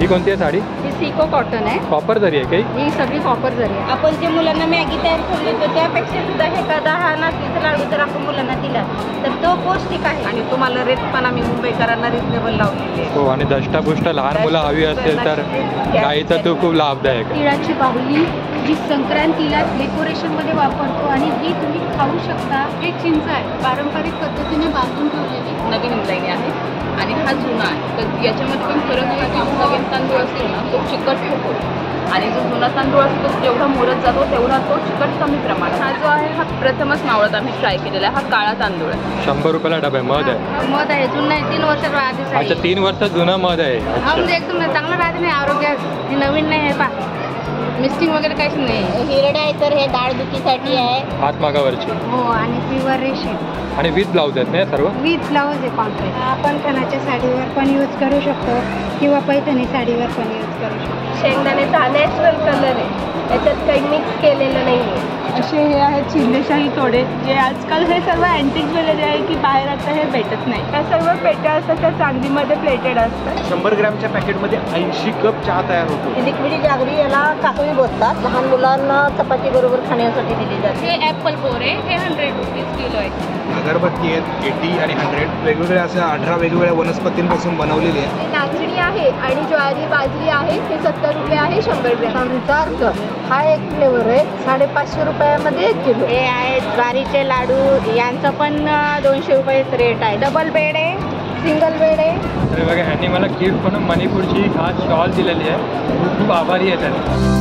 ही कोणती आहे साडी? ही सिको कॉटन आहे. कॉपर जरी आहे काही? ही सगळी कॉपर जरी आहे. आपण जे मुलांना मॅगी तयार करून देतो त्यापेक्षा सुद्धा हे एखादा हा नाचणीचा लाडू जर आपण मुलांना दिला तर तो पौष्टिक आहे आणि तुम्हाला रेट पण आम्ही मुंबईकरांना रिजनेबल लावलेली आहे. हो, आणि दष्टापुष्ट लहान मुलं हवी असेल तर गाईचा तो खूप लाभदायक आहे. तिळाची बाहुली जी संक्रांतीला डेकोरेशनमध्ये वापरतो आणि ही तुम्ही खाऊ शकता. हे चिंच आहे, पारंपरिक पद्धतीने बांधून ठेवलेली नवीन डिझाईन आहे आणि हा जुना आहे. तर याच्यामध्ये पण फरक आहे की नवीन तांदूळ असतो ना तो चिकट होतो आणि जो जुना तांदूळ असतो जेवढा मोरत जातो तेवढा तो चिकट कमी प्रमाणात. हा जो आहे हा प्रथमच मावळत आम्ही ट्राय केलेला आहे. हा काळा तांदूळ आहे. 100 रुपयाला डबा आहे. मध आहे? मध आहे, जुनं आहे, 3 वर्ष आधीच आहे. अच्छा, 3 वर्ष जुनं मध आहे. हा म्हणजे एकदम चांगलं राहते नाही आरोग्यात. हे नवीन नाही आहे पा, मिस्टिंग वगैरे काहीच नाही. हिरडा आहे तर हे दाढ दुखीसाठी आहे. हातमागावरची. हो, आणि प्युअर रेशीम आणि विथ ब्लाऊज आहेत ना सर्व? विथ ब्लाऊज आहे कॉन्ट्रास्ट. आपण खणाच्या साडीवर पण यूज करू शकतो किंवा पैठणी साडीवर पण यूज करू शकतो. शेंगदाण्याचा नॅचरल कलर आहे, त्याच्यात काही मिक्स केलेलं नाही आहे. असे हे आहेत चिल्लेशाही तोडे, जे आजकाल हे सर्व अँटिक ज्वेलरी आहे की बाहेर आता हे भेटत नाही. त्या सर्व पेट्या असतात त्या चांदीमध्ये प्लेटेड असतात. 100 ग्रॅमच्या पॅकेटमध्ये 80 कप चहा तयार होतो. लिक्विडी जागरी याला काकवी बोलतात. लहान मुलांना चपाती बरोबर खाण्यासाठी दिली जाते. हे ॲपल पोर आहे, हे 100 रुपीज किलो आहे. अगरबत्ती आहेत 80 आणि 100 वेगवेगळ्या अशा 18 वेगवेगळ्या वनस्पतींपासून बनवलेली आहे. नाचणी आहे आणि ज्वारी बाजरी आहे, हे 70 रुपये आहे 100 ग्रॅम. हा एक फ्लेवर आहे, 550 रुपयामध्ये 1 किलो. हे आहेत ज्वारीचे लाडू, यांचं पण 200 रुपयेच रेट आहे. डबल बेड आहे, सिंगल बेड आहे. तर बघा, ह्यांनी मला गिफ्ट म्हणून मणिपूरची खास स्टॉल दिलेली आहे. खूप खूप आभारी आहे त्यांनी.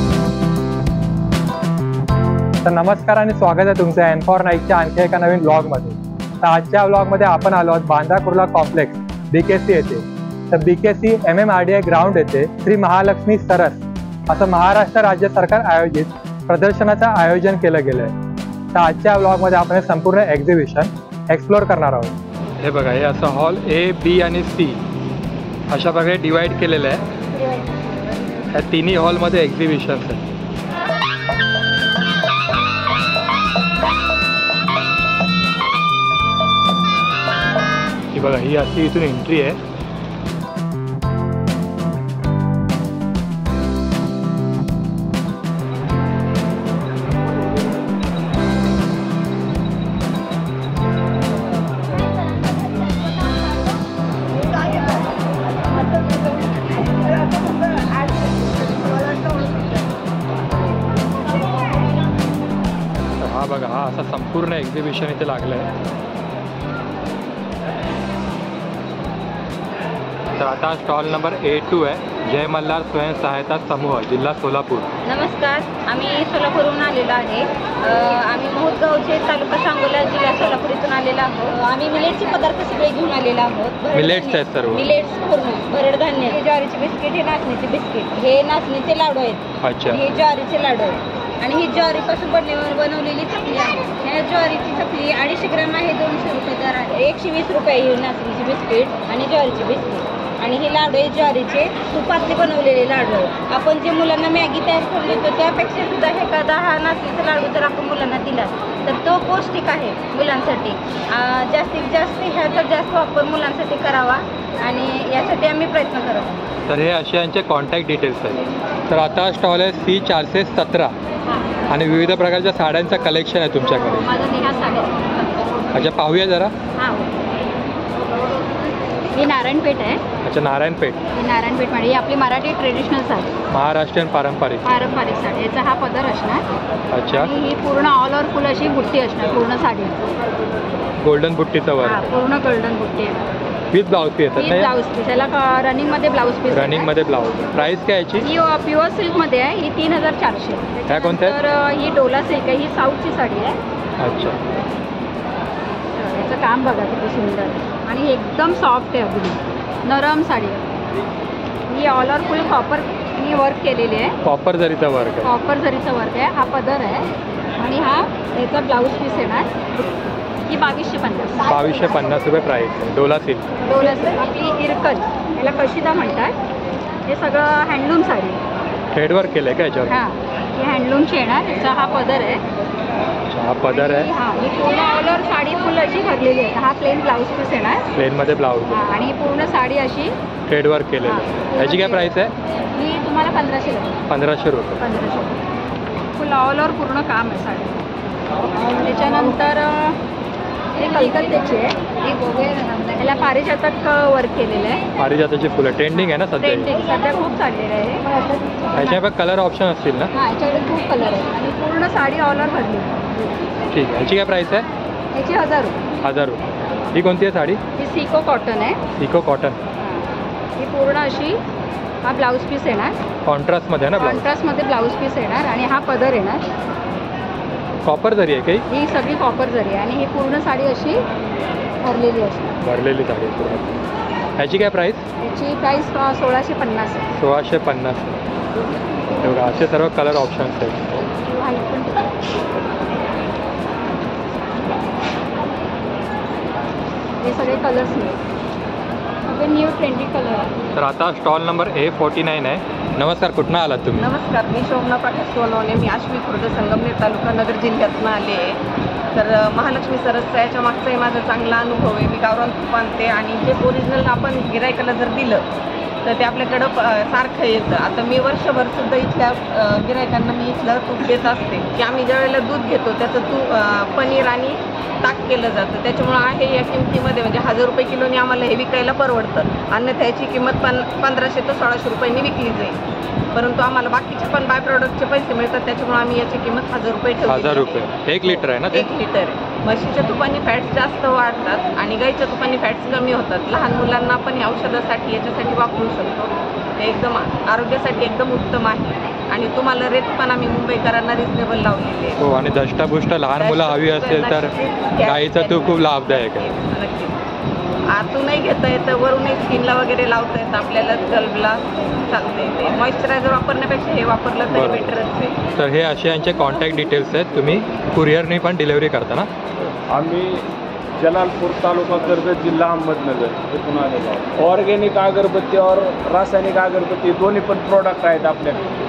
तर नमस्कार आणि स्वागत आहे तुमचं एन4 नाईकच्या आणखी एका नवीन ब्लॉगमध्ये. तर आजच्या ब्लॉगमध्ये आपण आलो आहोत बांद्रा कुर्ला कॉम्प्लेक्स BKC येथे. तर BKC MMRDA ग्राउंड येथे श्री महालक्ष्मी सरस असं महाराष्ट्र राज्य सरकार आयोजित प्रदर्शनाचं आयोजन केलं गेलं आहे. तर आजच्या ब्लॉगमध्ये आपण हे संपूर्ण एक्झिबिशन एक्सप्लोर करणार आहोत. हे बघा, हे असं हॉल A, B आणि C अशा प्रकारे डिवाइड केलेलं आहे. या तिन्ही हॉलमध्ये एक्झिबिशन्स आहेत. ही बघा, ही अशी इथून एंट्री आहे. हा बघा, हा असा संपूर्ण एक्झिबिशन इथे लागलं आहे. तर आता स्टॉल नंबर A2 आहे. जय मल्हार स्वयंसहायता समूह, जिल्हा सोलापूर. नमस्कार, आम्ही सोलापूरहून आलेलो आहे. आम्ही मोहगावचे तालुका सांगोला जिल्हा सोलापूर इथून आलेलो आहोत. आम्ही मिलेटचे पदार्थ सगळे घेऊन आलेलो आहोत. मिलेट्स आहेत सर्व. मिलेट्स पूर्ण भरडधान्य. हे ज्वारीचे बिस्किट, हे नाचणीचे बिस्किट, हे नाचणीचे लाडू आहेत. अच्छा. हे ज्वारीचे लाडू आहेत आणि ही ज्वारीपासून बनवलेली चकली आहे. ह्या ज्वारीची चकली 250 ग्रॅम आहे, 200 रुपये दर आहे. 120 रुपये ही नाचणीची बिस्किट आणि ज्वारीचे बिस्किट. आणि हे लाडू आहे ज्वारीचे तुपातले बनवलेले लाडू आहेत. आपण जे मुलांना मॅगी तयार करून देतो त्यापेक्षा सुद्धा हे एखादा हा नाचणीचा लाडू जर आपण मुलांना दिला तर तो पौष्टिक आहे मुलांसाठी. जास्तीत जास्त ह्याचा जास्त वापर मुलांसाठी करावा आणि यासाठी आम्ही प्रयत्न करत आहोत. तर हे असे यांचे कॉन्टॅक्ट डिटेल्स आहेत. तर आता स्टॉल आहे C417 आणि विविध प्रकारच्या साड्यांचं कलेक्शन आहे तुमच्याकडे. माझं नेहा साड्या. अच्छा, पाहूया जरा. हां, ही नारायणपेठ आहे. अच्छा, नारायणपेठ. ही नारायणपेठ म्हणजे ही आपली मराठी ट्रेडिशनल साडी, महाराष्ट्रीयन पारंपरिक साडी. याचा हा पदर असणार. अच्छा. आणि ही पूर्ण ऑल ओव्हर फुल अशी बुट्टी असणार पूर्ण साडी. गोल्डन बुट्टीचं वर. पूर्ण गोल्डन बुट्टी आहे. विथ ब्लाऊज पीस येतात ना? ब्लाऊज पीस, याला रनिंगमध्ये ब्लाऊज पीस. रनिंगमध्ये ब्लाऊज. प्राइस काय याची? ही प्युअर सिल्कमध्ये आहे. ही 3400. ह्या कोणत्या? तर ही डोला सिल्क आहे. ही साऊथची साडी आहे. अच्छा. याचं काम बघा किती सुंदर आणि एकदम सॉफ्ट आहे, अगदी नरम साडी आहे. ही ऑल ओव्हर फुल कॉपर मी वर्क केलेली आहे. कॉपर जरीचा वर्क आहे. कॉपर जरीचा वर्क आहे. हा पदर आहे आणि हा याचा ब्लाऊज पीस येणार. ही 2250. 2250 रुपये प्राइस आहे. डोला सिल्क. डोला सिल्क. आपली इरकल, याला कशिदा म्हणतात. हे सगळं हँडलूम साडी. थ्रेड वर्क केलं आहे का याच्यावर? हां, ही हँडलूमची येणार. याचा हा पदर आहे. हा पदर आहे. हा, ही पूर्ण ऑल ओव्हर साडी फुल अशी भरलेली आहे. हा प्लेन ब्लाऊज पीस येणार. प्लेनमध्ये ब्लाऊज हा, आणि ही पूर्ण साडी अशी थ्रेड वर्क केलेलं आहे. हा, ह्याची काय प्राईस आहे? ही तुम्हाला 1500 लागेल. 1500 रुपये. 1500 फुल ऑल ओव्हर पूर्ण काम आहे साडी. त्याच्यानंतर हे कलकत्त्याची आहे. ह्याला पारिजातक वर्क केलेलं आहे. पारिजाताची फुलं ट्रेंडिंग आहे ना सध्या. ट्रेंडिंग सध्या खूप चाललेलं आहे. ह्याच्या पण कलर ऑप्शन असतील ना? हा, याच्याकडे खूप कलर आहे आणि पूर्ण साडी ऑल ओव्हर भरली. ठीक आहे. ह्याची काय प्राईस आहे? याची 1000 रुपये. 1000 रुपये. ही कोणती आहे साडी? ही सिको कॉटन आहे. Eco cotton. ही पूर्ण अशी हा ब्लाऊज पीस येणार. कॉन्ट्रास्टमध्ये आहे ना ब्लाऊज? कॉन्ट्रास्टमध्ये ब्लाऊज पीस येणार आणि हा पदर येणार. कॉपर जरी आहे काही? ही सगळी कॉपर जरी आहे आणि ही पूर्ण साडी अशी भरलेली असते. भरलेली साडी आहे पूर्ण. ह्याची काय प्राईस? याची प्राईस 1650 आहे. 1650. हे बघा असे सर्व कलर ऑप्शन्स आहेत. व्हाईट पण हे सगळे कलर्स आहेत. सगळे न्यू ट्रेंडी कलर आहे. तर आता स्टॉल नंबर A49 आहे. नमस्कार, कुठनं आलात तुम्ही? नमस्कार, मी शोभना प्रकाश सोनवणे. मी आश्वी खुर्द संगमनेर तालुका नगर जिल्ह्यातून आले आहे. तर महालक्ष्मी सरसचा याच्या मागचाही माझा चांगला अनुभव आहे. मी गावरान तूप आणते आणि जे ओरिजिनल आपण गिरायकाला जर दिलं तर ते आपल्याकडं सारखं येतं. आता मी वर्षभर सुद्धा इथल्या गिरायकांना मी इथलं तूप देत असते की आम्ही ज्या वेळेला दूध घेतो त्याचं पनीर आणि ताक केलं जातं. त्याच्यामुळं आहे या किमतीमध्ये म्हणजे 1000 रुपये किलोनी आम्हाला हे विकायला परवडतं. अन्यथा याची किंमत 1500 ते 1600 रुपयांनी विकली जाईल. परंतु आम्हाला बाकीचे पण बाय प्रॉडक्टचे पैसे मिळतात. त्याच्यामुळे आम्ही याची किंमत 1000 रुपये ठेवली. 1000 रुपये. 1 लिटर आहे ना ते? 1 लिटर आहे. म्हशीच्या तुपाने फॅट्स जास्त वाढतात आणि गाईच्या तुपाने फॅट्स कमी होतात. लहान मुलांना पण हे औषधासाठी याच्यासाठी वापरू शकतो. ते एकदम आरोग्यासाठी एकदम उत्तम आहे आणि तुम्हाला रेट पण आम्ही मुंबईकरांना रिजनेबल लावलेले आहे. हो, आणि दष्टपुष्ट लहान मुलं हवी असेल तर गाईचं तूप खूप लाभदायक आहे. नक्कीच. आतूनही घेता येतं, वरूनही स्किनला वगैरे लावता येतं. आपल्याला स्कल्पला चालते. ते मॉइश्चरायझर वापरण्यापेक्षा हे वापरलं तरी बरोबर. बेटरच आहे. तर हे असे यांचे कॉन्टॅक्ट डिटेल्स आहेत. तुम्ही कुरिअरनी पण डिलेवरी करता ना? आम्ही जलालपूर तालुका कर्जत जिल्हा अहमदनगर इथून आलेलो आहोत. ऑर्गॅनिक अगरबत्ती और रासायनिक अगरबत्ती दोन्ही पण प्रोडक्ट आहेत आपल्याकडे.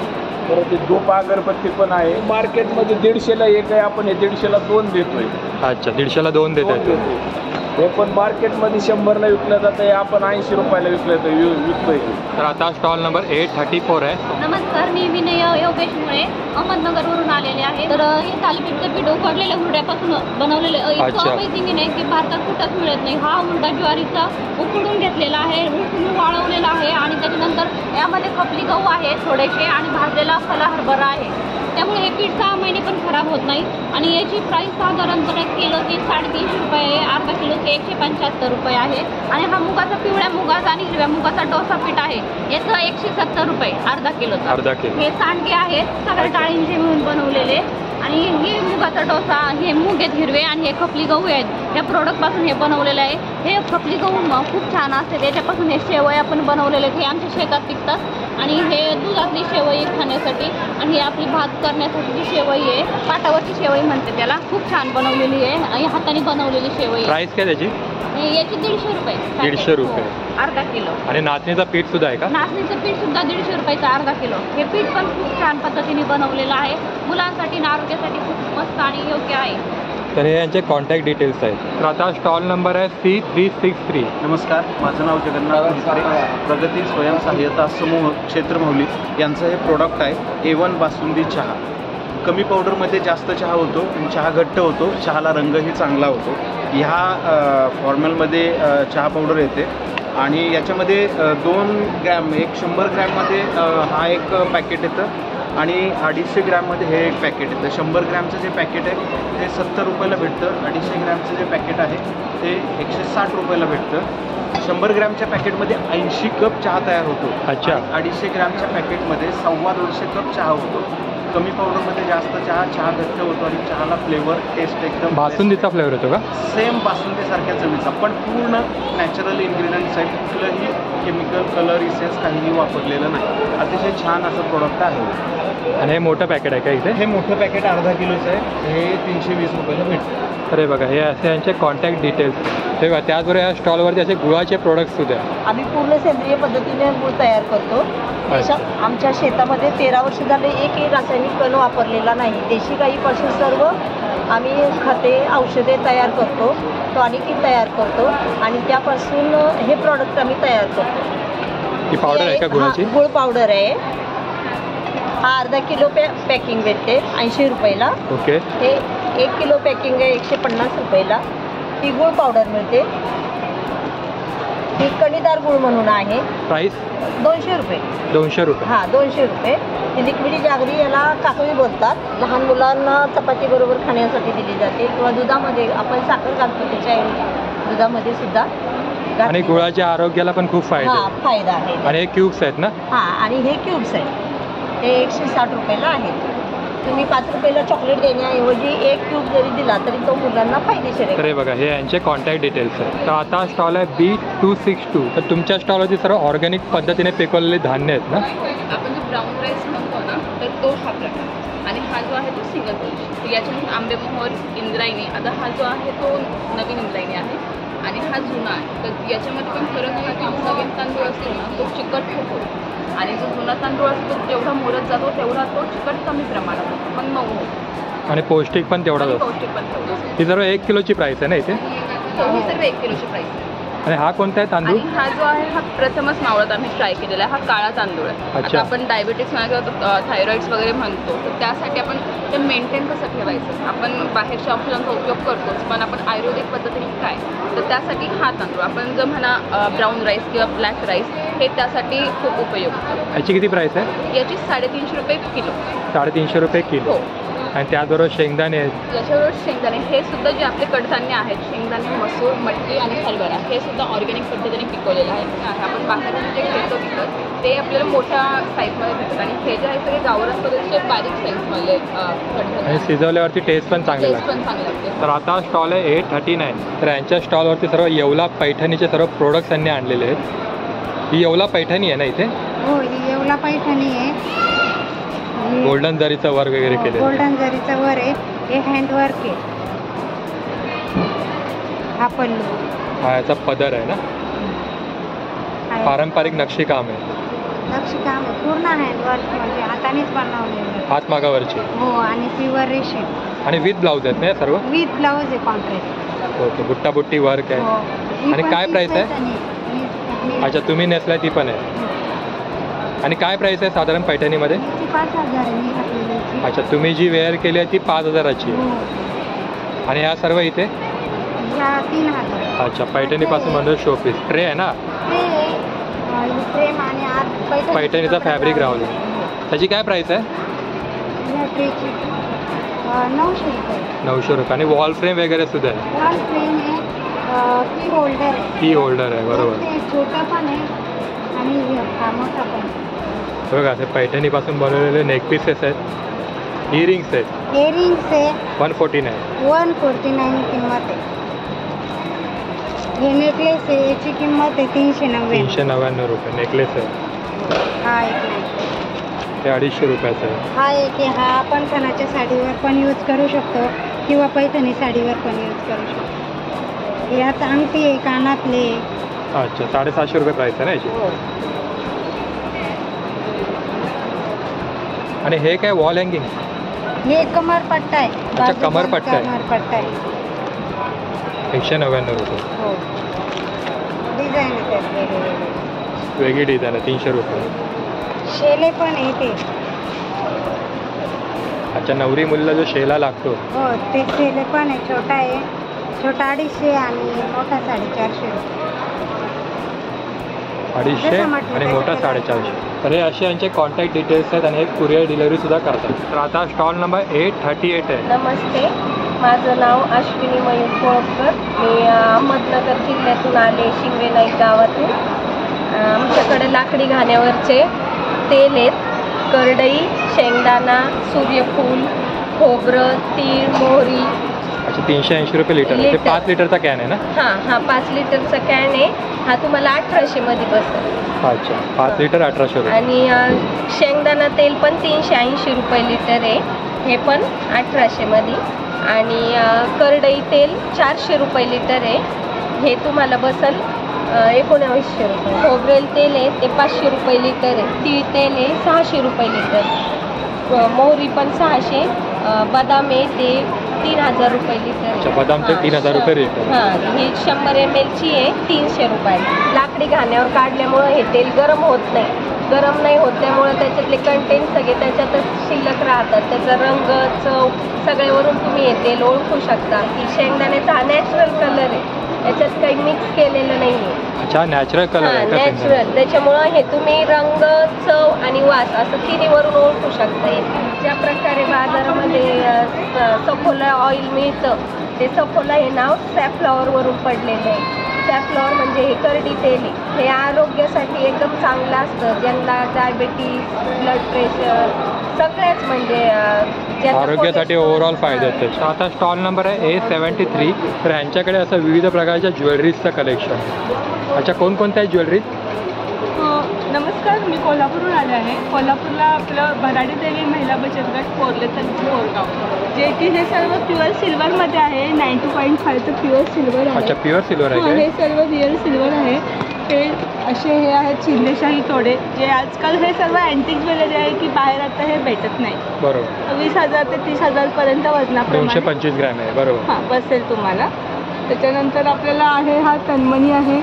परत ते धूप अगरबत्ती पण आहे. मार्केटमध्ये 150ला एक आहे, आपण हे 150ला 2 देतोय. अच्छा, 150ला 2 देत आहेत. हे पण मार्केटमध्ये 100ला विकलं जातं, हे आपण 80 रुपयाला विकतोय. तर आता स्टॉल नंबर A34 आहे. नमस्कार, मी विनय योगेश मुळे अहमदनगरवरून आलेले आहे. तर हे थालीपीठचं पीठ उकडलेल्या हुरड्यापासून बनवलेलं इतकं अच्छा. अमेझिंग आहे की भारतात कुठंच मिळत नाही. हा हुरडा ज्वारीचा उकडून घेतलेला आहे, उकडून वाळवलेला आहे आणि त्याच्यानंतर यामध्ये खपली गहू आहे थोडेसे आणि भाजलेला फला हरभरा आहे. त्यामुळे हे पीठ 6 महिने पण खराब होत नाही आणि याची प्राईस साधारणपणे किलोची 350 रुपये आहे. अर्धा किलोचे 175 रुपये आहे आणि हा मुगाचा पिवळ्या मुगाचा आणि हिरव्या मुगाचा डोसा पीठ आहे. याचं 170 रुपये अर्धा किलोचा. अर्धा किलो. हे सांडगे आहेत सगळ्या डाळींचे मिळून बनवलेले आणि हे मुगाचा डोसा, हे मूग आहेत हिरवे आणि हे खपली गहू आहेत. या प्रोडक्टपासून हे बनवलेलं आहे. हे खपली गहू खूप छान असते. त्याच्यापासून हे शेवया पण बनवलेले आहेत. हे आमच्या शेतात पिकतात आणि हे दुधातली शेवई खाण्यासाठी आणि ही आपली भात करण्यासाठी शेवई आहे. पाटावरची शेवई म्हणते त्याला. खूप छान बनवलेली आहे आणि हाताने बनवलेली शेवई आहे. प्राईस काय त्याची? याची 150 रुपये. 150 रुपये. अर्धा किलो. आणि नाचणीचं पीठ सुद्धा आहे का? नाचणीचं पीठ सुद्धा 150 रुपयाचं अर्धा किलो. हे पीठ पण खूप छान पद्धतीने बनवलेलं आहे. मुलांसाठी आणि आरोग्यासाठी खूप मस्त आणि योग्य आहे. तर हे यांचे कॉन्टॅक्ट डिटेल्स आहेत. तर आता स्टॉल नंबर आहे C363. नमस्कार, माझं नाव जगन्नाथ भित्रे. प्रगती स्वयंसहाय्यता समूह क्षेत्रमौली यांचं हे प्रोडक्ट आहे. A1 बासुंदी चहा. कमी पावडरमध्ये जास्त चहा होतो आणि चहा घट्ट होतो. चहाला रंगही चांगला होतो. ह्या फॉर्मलमध्ये चहा पावडर येते आणि याच्यामध्ये 2 ग्रॅम, एक 100 ग्रॅममध्ये हा एक पॅकेट येतं आणि 250 ग्रॅममध्ये हे एक पॅकेट येतं. 100 ग्रॅमचं जे पॅकेट आहे ते 70 रुपयाला भेटतं. 250 ग्रॅमचं जे पॅकेट आहे ते 160 रुपयाला भेटतं. 100 ग्रॅमच्या पॅकेटमध्ये 80 कप चहा तयार होतो. अच्छा. 250 ग्रॅमच्या पॅकेटमध्ये 250 कप चहा होतो. कमी पावडरमध्ये जास्त चहा घट्ट होतो आणि चहाला फ्लेवर टेस्ट एकदम बासुंदीचा फ्लेवर येतो का? सेम बासुंदीसारख्या चवीचा, पण पूर्ण नॅचरल इन्ग्रेडियंट्स आहेत. कुठलंही केमिकल कलर इसेन्स काहीही वापरलेलं नाही. अतिशय छान असं प्रोडक्ट आहे. आणि हे मोठं पॅकेट आहे का इथे? हे मोठं पॅकेट अर्धा किलोचं आहे. हे 320 रुपयाला भेटतं. अरे बघा, हे असे यांचे कॉन्टॅक्ट डिटेल्स. ते बघा, त्याचबरोबर या स्टॉलवरती असे गुळाचे प्रोडक्ट्स सुद्धा आहे. आम्ही पूर्ण सेंद्रिय पद्धतीने गुळ तयार करतो. आमच्या शेतामध्ये 13 वर्ष झाले एकही रासायनिक कण वापरलेला नाही. देशी गाईपासून सर्व आम्ही खते औषधे तयार करतो, टॉनिक तयार करतो आणि त्यापासून हे प्रॉडक्ट आम्ही तयार करतो. ही पावडर आहे का गुळाची? गुळ पावडर आहे. हा अर्धा किलो पॅकिंग भेटते 80 रुपयाला. ओके. हे 1 किलो पॅकिंग आहे 150 रुपयाला. ही गुळ पावडर मिळते. ही कणीदार गुळ म्हणून आहे. प्राईस 200 रुपये. 200 रुपये. हां 200 रुपये. ही लिक्विडी जागरी, याला काकवी बोलतात. लहान मुलांना चपाती बरोबर खाण्यासाठी दिली जाते किंवा दुधामध्ये आपण साखर घालतो त्याच्या दुधामध्ये सुद्धा. आणि गुळाच्या आरोग्याला पण खूप फायदा हां आहे. फायदा आहे. आणि हे क्यूब्स आहेत ना? हां, आणि हे क्यूब्स आहेत. ते 160 रुपयाला आहेत. तुम्ही 5 रुपयाला चॉकलेट देण्याऐवजी 1 क्यूब जरी दिला तरी तो मुलांना फायदेशीर आहे. अरे बघा, हे यांचे कॉन्टॅक्ट डिटेल्स आहेत. तर आता स्टॉल आहे B262. तर तुमच्या स्टॉलवरती सर्व ऑर्गॅनिक पद्धतीने पिकवलेले धान्य आहेत ना? आपण जो ब्राऊन राईस म्हणतो ना, तर तो हा प्रकार आणि हा जो आहे तो सिंगल पोळी. तर याच्यामध्ये आंबेमोहर, इंद्रायणी. आता हा जो आहे तो नवीन इंद्रायणी आहे आणि हा जुना आहे. तर याच्यामध्ये पण फरक आहे की नवीन तांदूळ असतो ना तो चिकट होतो आणि जो जुना तांदूळ असतो जेवढा मोरत जातो तेवढा तो चिकट कमी प्रमाणात होतो पण मऊ होतो. आणि पौष्टिक पण तेवढाच असतो. पौष्टिक पण तेवढं. ही सर्व 1 किलोची प्राईस आहे ना इथे? ही सर्व 1 किलोची प्राईस आहे. आणि हा कोणता आहे तांदूळ? आणि हा जो आहे हा प्रथमच मावळत आम्ही ट्राय केलेला आहे. हा काळा तांदूळ आहे. अच्छा. आता आपण डायबिटीस किंवा थायरॉइड्स वगैरे म्हणतो तर त्यासाठी आपण ते मेंटेन कसं ठेवायचं. आपण बाहेरच्या औषधांचा उपयोग करतोच पण आपण आयुर्वेदिक पद्धतीने काय, तर त्यासाठी हा तांदूळ आपण जर म्हणा ब्राऊन राईस किंवा ब्लॅक राईस हे त्यासाठी खूप उपयुक्त. याची किती प्राईस आहे? याची 350 रुपये किलो. 350 रुपये किलो. हो. आणि त्याचबरोबर शेंगदाणे आहेत. याच्याबरोबर शेंगदाणे हे सुद्धा जे आपले कडधान्य आहेत, शेंगदाणे, मसूर, मटकी आणि हरभरा हे सुद्धा ऑर्गॅनिक पद्धतीने पिकवलेलं आहे. आपण बाहेरून जे घेतो विकत ते आपल्याला मोठ्या साईजमध्ये भेटतात आणि हे जे आहे सगळे गावरान पद्धतीचे बारीक साईजमध्ये कडधान्य आणि शिजवल्यावरती टेस्ट पण चांगली टेस्ट लागते. पण चांगले लागते. तर आता स्टॉल आहे A39. तर यांच्या स्टॉलवरती सर्व येवला पैठणीचे सर्व प्रोडक्ट्स यांनी आणलेले आहेत. ही येवला पैठणी आहे ना इथे? हो, ही येवला पैठणी आहे. गोल्डन जरीचं वर्क वगैरे केले. गोल्डन जरीचं वर आहे. हे हँडवर्क आहे. हा पल्लू. हा याचा पदर आहे ना? पारंपरिक नक्षीकाम आहे. नक्षीकाम पूर्ण हँडवर्क म्हणजे हातानेच बनवलेलं. हातमागावरची. हो, आणि प्युअर रेशीम. आणि विथ ब्लाऊज आहेत ना सर्व? विथ ब्लाऊज आहे कॉन्ट्रास्ट. ओके. बुट्टा बुट्टी वर्क आहे. हो. आणि काय प्राइस आहे? अच्छा, तुम्ही नेसलाय ती पण आहे. आणि काय प्राइस आहे साधारण पैठणीमध्ये? 5,000. अच्छा, तुम्ही जी वेअर केली आहे ती 5,000ची आहे. आणि ह्या सर्व इथे 3,000. अच्छा, पैठणीपासून म्हणजे शोपीस ट्रे आहे ना? फ्रेम आणि आत पैठणीचा फॅब्रिक राहून त्याची काय प्राइस आहे? या ट्रेची 900 रुपये. 900 रुपये. आणि वॉल फ्रेम वगैरे सुद्धा आहे? वॉल फ्रेम आहे. की होल्डर आहे. की होल्डर आहे, बरोबर. ते छोटा पण आहे आणि हा मोठा पण. बघा, असे पैठणीपासून बनवलेले नेक पीसेस आहेत. इयरिंग्स आहेत. इयरिंग्स आहे 149. 149 किंमत आहे. हे नेकलेस आहे, याची किंमत आहे 390. 399 रुपये नेकलेस आहे. हा एक नेकलेस. ते 250 रुपयाचं आहे. हा एक आहे. हा आपण खणाच्या साडीवर पण यूज करू शकतो किंवा पैठणी साडीवर पण यूज करू शकतो. यात अंगठी आहे, कानातले. अच्छा, 750 रुपये प्राइस आहे ना याची. आणि हे काय वॉल हँगिंग? हे कमरपट्टा आहे. अच्छा, कमरपट्टा आहे. कमरपट्टा आहे. 199 रुपये. हो. डिझाईन आहे त्यात वेगवेगळे. वेगळी डिझाईन आहे 300 रुपये. शेले पण आहे ते. अच्छा, नवरी मुलीला जो शेला लागतो. हो, ते शेले पण आहे. छोटा आहे. छोटा 250 आणि मोठा 450 रुपये. 250 आणि मोठा 450. तर हे असे यांचे कॉन्टॅक्ट डिटेल्स आहेत आणि हे कुरिअर डिलिव्हरी सुद्धा करतात. तर आता स्टॉल नंबर A38 आहे. नमस्ते, माझं नाव अश्विनी मयूर कोळपकर. मी अहमदनगर जिल्ह्यातून आले, शिंगवे नाईक गावातून. आमच्याकडे लाकडी घाण्यावरचे तेल आहेत. करडई, शेंगदाणा, सूर्यफूल, खोबरं, तीळ, मोहरी. अच्छा, 380 रुपये लिटर आहे. ते लिटर. 5 लिटरचा कॅन आहे ना? हा 5 लिटरचा कॅन आहे. हा तुम्हाला 1800 मध्ये बसेल. अच्छा, 5 लिटर 1800 रुपये. आणि शेंगदाणा तेल पण 380 रुपये लिटर आहे, हे पण 1800 मध्ये. आणि करडई तेल 400 रुपये लिटर आहे, हे तुम्हाला बसेल 1900 रुपये. खोबरेल तेल आहे ते 500 रुपये लिटर आहे. तीळ तेल आहे 600 रुपये लिटर. मोहरी पण 600. बदाम आहे ते 3000 रुपये लिटर. अच्छा, बदाम तेल 3000 रुपये लिटर. हां, ही 100 ml ची आहे 300 रुपये. लाकडी घाण्यावर काढल्यामुळं हे तेल गरम होत नाही. गरम नाही होत त्यामुळे त्याच्यातले कंटेंट सगळे त्याच्यातच शिल्लक राहतात. त्याचा रंग, चव सगळ्यावरून तुम्ही हे तेल ओळखू शकता की शेंगदाण्याचा हा नॅचरल कलर आहे, याच्यात काही मिक्स केलेलं नाही आहे. अच्छा, नॅचरल कलर आहे का? नॅचरल. त्याच्यामुळं हे तुम्ही रंग, चव आणि वास असं तिन्हीवरून ओळखू शकता. ज्या प्रकारे बाजारामध्ये सफोला ऑइल मिळतं, ते सफोला हे नाव सॅफ्लॉवरवरून पडलेलं आहे. सॅफ्लॉवर म्हणजे हे करडी तेल आहे. हे आरोग्यासाठी एकदम चांगलं असतं. ज्यांना डायबेटीस, ब्लड प्रेशर सगळ्याच म्हणजे आरोग्यासाठी ओव्हरऑल फायदे आहेत त्याचे. आता स्टॉल नंबर आहे A73. तर ह्यांच्याकडे असं विविध प्रकारच्या ज्वेलरीजचं कलेक्शन. अच्छा, कोणकोणत्या आहेत ज्वेलरी? नमस्कार, मी कोल्हापूरहून आले आहे. कोल्हापूरला आपलं भराडी देवी महिला बचत गट कोरलेसन कोरगाव, जे की हे सर्व प्युअर सिल्वरमध्ये आहे. 92.5चं प्युअर सिल्वर आहे. अच्छा, प्युअर सिल्वर आहे. हे सर्व रिअल सिल्वर आहे. हे असे हे आहेत शिंदेशाही तोडे, जे आजकाल हे सर्व अँटिक ज्वेलरी आहे की बाहेर आता हे भेटत नाही. बरोबर. 20,000 ते 30,000 पर्यंत वजनाप्रमाणे 225 ग्रॅम आहे. बरोबर. हां, बसेल तुम्हाला. त्याच्यानंतर आपल्याला आहे हा तन्मणी आहे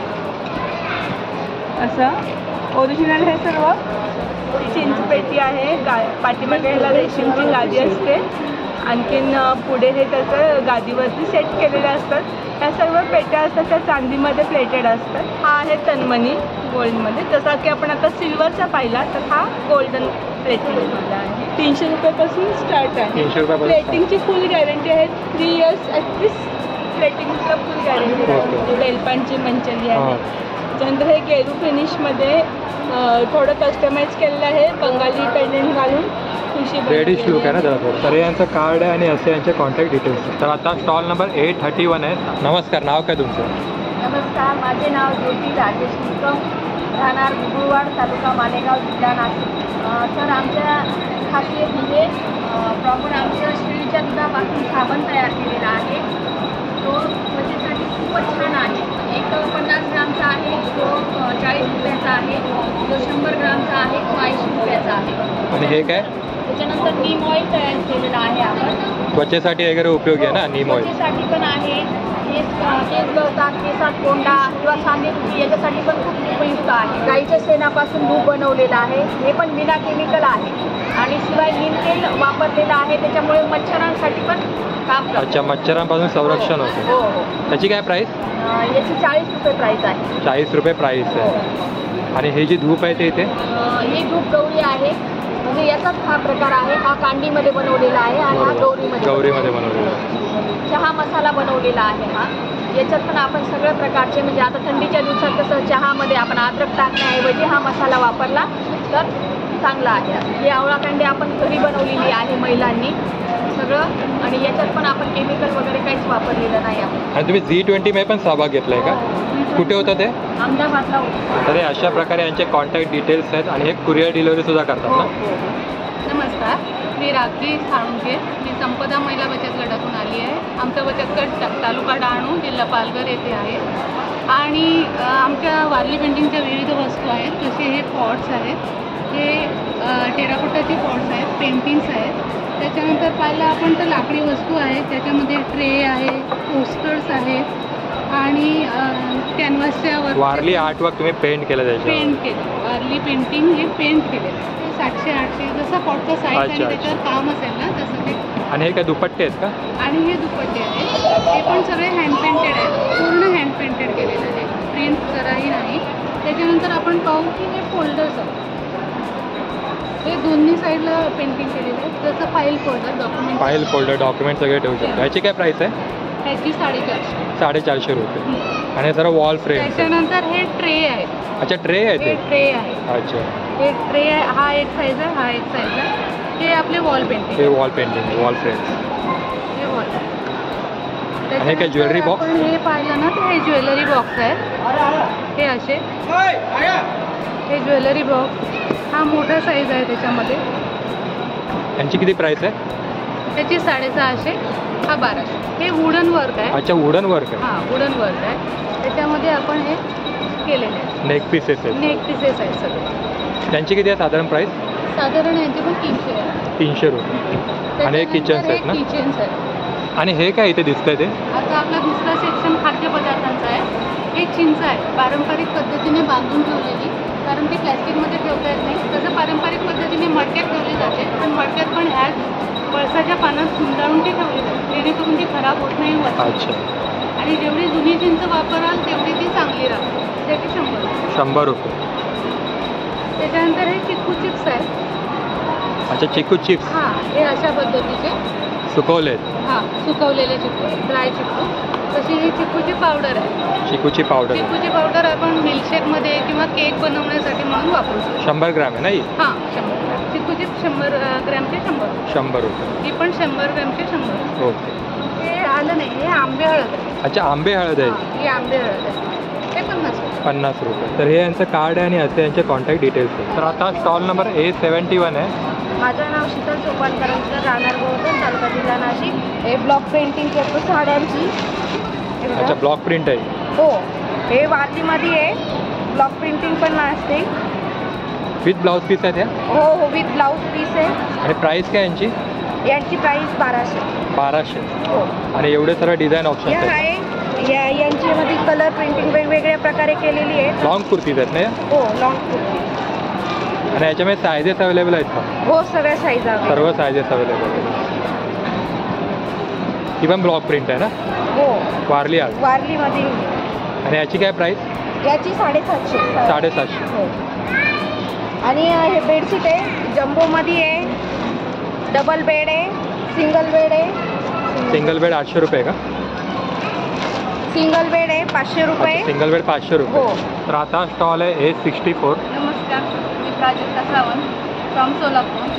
असं ओरिजिनल. हे सर्व चिंचपेटी आहे. पाठीमागे ह्याला रेशीमची गादी असते. आणखीन पुढे हे त्याचं गादीवरती सेट केलेले असतात. ह्या सर्व पेट्या असतात त्या चांदीमध्ये प्लेटेड असतात. हा आहे तन्मणी गोल्डमध्ये. जसा की आपण आता सिल्वरचा पाहिला तर हा गोल्डन प्लेटिंगवाला आहे. 300 रुपयापासून स्टार्ट आहे. 300 रुपयापासून. प्लेटिंगची फुल गॅरंटी आहे. 3 years ॲटलिस्ट प्लेटिंगचा फुल गॅरंटी आहे. बेलपानची मंचली आहे. त्यानंतर हे गेरू फिनिशमध्ये थोडं कस्टमाइज केलेलं आहे. बंगाली पेंडेंट घालून खुशी रेडिश लुक आहे ना जरा. तर यांचं कार्ड आहे आणि असे यांचे कॉन्टॅक्ट डिटेल्स. तर आता स्टॉल नंबर A31 आहे. नमस्कार, नाव काय तुमचं? नमस्कार, माझे नाव ज्योती राजेश निकम, राहणार गुरुवाड, तालुका मालेगाव, जिल्हा नाशिक. तर आमच्या खासियत म्हणजे प्रॉपर आमच्या श्रीच्या दुधापासून साबण तयार केलेला आहे. तो त्वचेसाठी खूपच छान आहे. एक 50 ग्रामचा आहे, तो 40 रुपयाचा आहे. जो 100 ग्रामचा आहे तो 80 रुपयाचा आहे. आणि हे काय? त्याच्यानंतर नीम ऑइल तयार केलेलं आहे आपण. त्वचेसाठी वगैरे उपयोगी आहे ना नीम ऑइल? त्वचेसाठी पण आहे. केस गळतात, केसात कोंडा किंवा सांधेदुखी याच्यासाठी पण खूप उपयुक्त आहे. गाईच्या शेणापासून धूप बनवलेलं आहे. हे पण विना केमिकल आहे. आणि शिवाय नीम तेल वापरलेलं आहे, त्याच्यामुळे मच्छरांसाठी पण काम करतं. अच्छा, मच्छरांपासून संरक्षण होतं. हो हो. त्याची काय प्राईस? याची 40 रुपये प्राईस आहे. 40 रुपये प्राईस आहे. आणि हे जी धूप आहे ते इथे? ही धूप गौरी आहे. म्हणजे याचाच हा प्रकार आहे. हा कांडीमध्ये बनवलेला आहे आणि हा गौरीमध्ये बनवलेला आहे. चहा मसाला बनवलेला आहे हा. याच्यात पण आपण सगळ्या प्रकारचे म्हणजे आता थंडीच्या दिवसात कसं चहामध्ये आपण अद्रक टाकण्याऐवजी हा मसाला वापरला तर चांगला आहे. ही आवळा कांडी आपण घरी बनवलेली आहे महिलांनी सगळं. आणि याच्यात पण आपण केमिकल वगैरे काहीच वापरलेलं नाही आपण. आणि तुम्ही G20 मध्ये पण सहभाग घेतलाय का? कुठे होतं ते? अहमदाबादला होतं. तर अशा प्रकारे यांचे कॉन्टॅक्ट डिटेल्स आहेत. आणि हे कुरिअर डिलिव्हरी सुद्धा करतात ना? नमस्कार, मी रात्री साळुंके. मी संपदा महिला बचत गटातून आली आहे. आमचा बचत गट तालुका डहाणू, जिल्हा पालघर येथे आहे. आणि आमच्या वारली पेंटिंगच्या विविध वस्तू आहेत. जसे हे पॉट्स आहेत, हे टेराकोटाचे पॉट्स आहेत, पेंटिंग्स आहेत. त्याच्यानंतर पाहिलं आपण तर लाकडी वस्तू आहेत. त्याच्यामध्ये ट्रे आहे, पोस्टर्स आहेत आणि कॅनव्हासच्या वारली आर्टवर्क तुम्ही पेंट केलं त्याच्यावर? पेंट केलं. वारली पेंटिंग हे पेंट केलेलं. 700-800 जसा पॉटचा साईज आणि त्याच्यावर काम असेल ना तसं ते. आणि हे काय दुपट्टे आहेत का? आणि हे दुपट्टे आहेत. हे पण सगळे हँड पेंटेड आहेत. पूर्ण हँड पेंटेड केलेलं आहे. प्रिंट जराही नाही. त्याच्यानंतर आपण पाहू की हे फोल्डर्स आहेत. हे दोन्ही साईडला पेंटिंग केलेलं आहे. जसं फाईल फोल्डर डॉक्युमेंट सगळे ठेवू शकतो. ह्याची काय प्राईस आहे? ह्याची 450. 450 रुपये. आणि हे सर्व वॉल फ्रेम. त्याच्यानंतर हे ट्रे आहेत. अच्छा, ट्रे आहे ते? ट्रे आहे. अच्छा, हे ट्रे आहे. हा एक साईज आहे, हा एक साईज आहे. हे आपले वॉल पेंटिंग. हे वॉल पेंटिंग, वॉल फ्रेम. हे वॉल. आणि काय ज्वेलरी बॉक्स? आपण हे पाहिलं ना तर हे ज्वेलरी बॉक्स आहे, हे असे हे ज्वेलरी बॉक्स, हा मोठा साईज आहे त्याच्यामध्ये. यांची किती प्राइस आहे? त्याची 650, हा 1200. हे वुडन वर्क आहे. अच्छा, वुडन वर्क आहे. हां, वुडन वर्क आहे. त्याच्यामध्ये आपण हे केलेले आहे, नेक पीसेस आहेत. नेक पीसेस आहेत सगळे. त्यांची किती आहे साधारण प्राइस? साधारण यांची पण 300 आहे. 300 रुपये. आणि हे किचन्स आहेत ना? किचन्स आहेत. आणि हे काय इथे दिसतंय ते? आता आपला दुसरा सेक्शन खाद्यपदार्थांचा आहे. हे चिंच आहे, पारंपरिक पद्धतीने बांधून ठेवलेली, कारण ती प्लॅस्टिकमध्ये ठेवता येत नाही. तसं पारंपरिक पद्धतीने मडक्यात ठेवली जाते, पण मडक्यात पण ह्याच पळसाच्या पानात गुंडाळून ती ठेवली जाते, जेणेकरून ती खराब होत नाही. अच्छा. आणि जेवढी जुनी चिंच वापराल तेवढी ती चांगली राहते. त्याची 100 रुपये. त्याच्यानंतर हे चिक्कू चिप्स आहेत. अच्छा, चिक्कू चिप्स. हां, हे अशा पद्धतीचे सुकवलेत. हां, सुकवलेले चिक्कू, ड्राय चिक्कू. तशी ही चिक्कूची पावडर आहे. चिक्कूची पावडर. चिक्कूची पावडर आपण मिल्कशेकमध्ये किंवा केक बनवण्यासाठी म्हणून वापरू शकतो. 100 ग्रॅम आहे ना ही? हां, 100 ग्रॅम. चिक्कूची 100 ग्रॅमचे 100 रुपये. ही पण 100 ग्रॅमचे 100. ओके. हे आलं नाही, हे आंबे हळद आहे. अच्छा, आंबे हळद आहे. हां, ही आंबे हळद आहे. ते 50 रुपये. तर हे यांचं कार्ड आहे आणि असे यांचे कॉन्टॅक्ट डिटेल्स आहे. तर आता स्टॉल नंबर A71 आहे. माझं नाव शीतल सोपानकरांचं, राहणार गोवर्धन, तालुका जिल्हा नाशिक. हे ब्लॉक पेंटिंग करतो साड्यांची. अच्छा, ब्लॉक प्रिंट आहे. हो, हे वारलीमध्ये आहे. ब्लॉक प्रिंटिंग पण असते. विथ ब्लाऊज पीस आहे त्या? हो, विथ ब्लाऊज पीस आहे. आणि प्राइस काय यांची? यांची प्राइस 1200. हो. आणि एवढे सर्व डिझाईन ऑप्शन आहेत. यांच्यामध्ये कलर प्रिंटिंग वेगवेगळ्या प्रकारे केलेली आहे. लॉंग कुर्तीज आहेत ना? हो, लॉंग कुर्ती. आणि याच्यामध्ये सायझेस अवेलेबल आहेत का? हो, सगळ्या साईज आहेत. सर्व सायझेस अवेलेबल आहेत. ही पण ब्लॉक प्रिंट आहे ना? हो, वारली आहे. वारलीमध्ये. आणि याची काय प्राइस? याची 750. 750. हो. आणि हे बेडशीट आहे, जम्बोमध्ये आहे, डबल बेड आहे, सिंगल बेड आहे. सिंगल बेड 800 रुपये का? सिंगल बेड आहे 500 रुपये. सिंगल बेड 500 रुपये. हो. तर आता स्टॉल आहे A64. नमस्कार, मी प्राजक्ता सावंत फ्रॉम सोलापूर.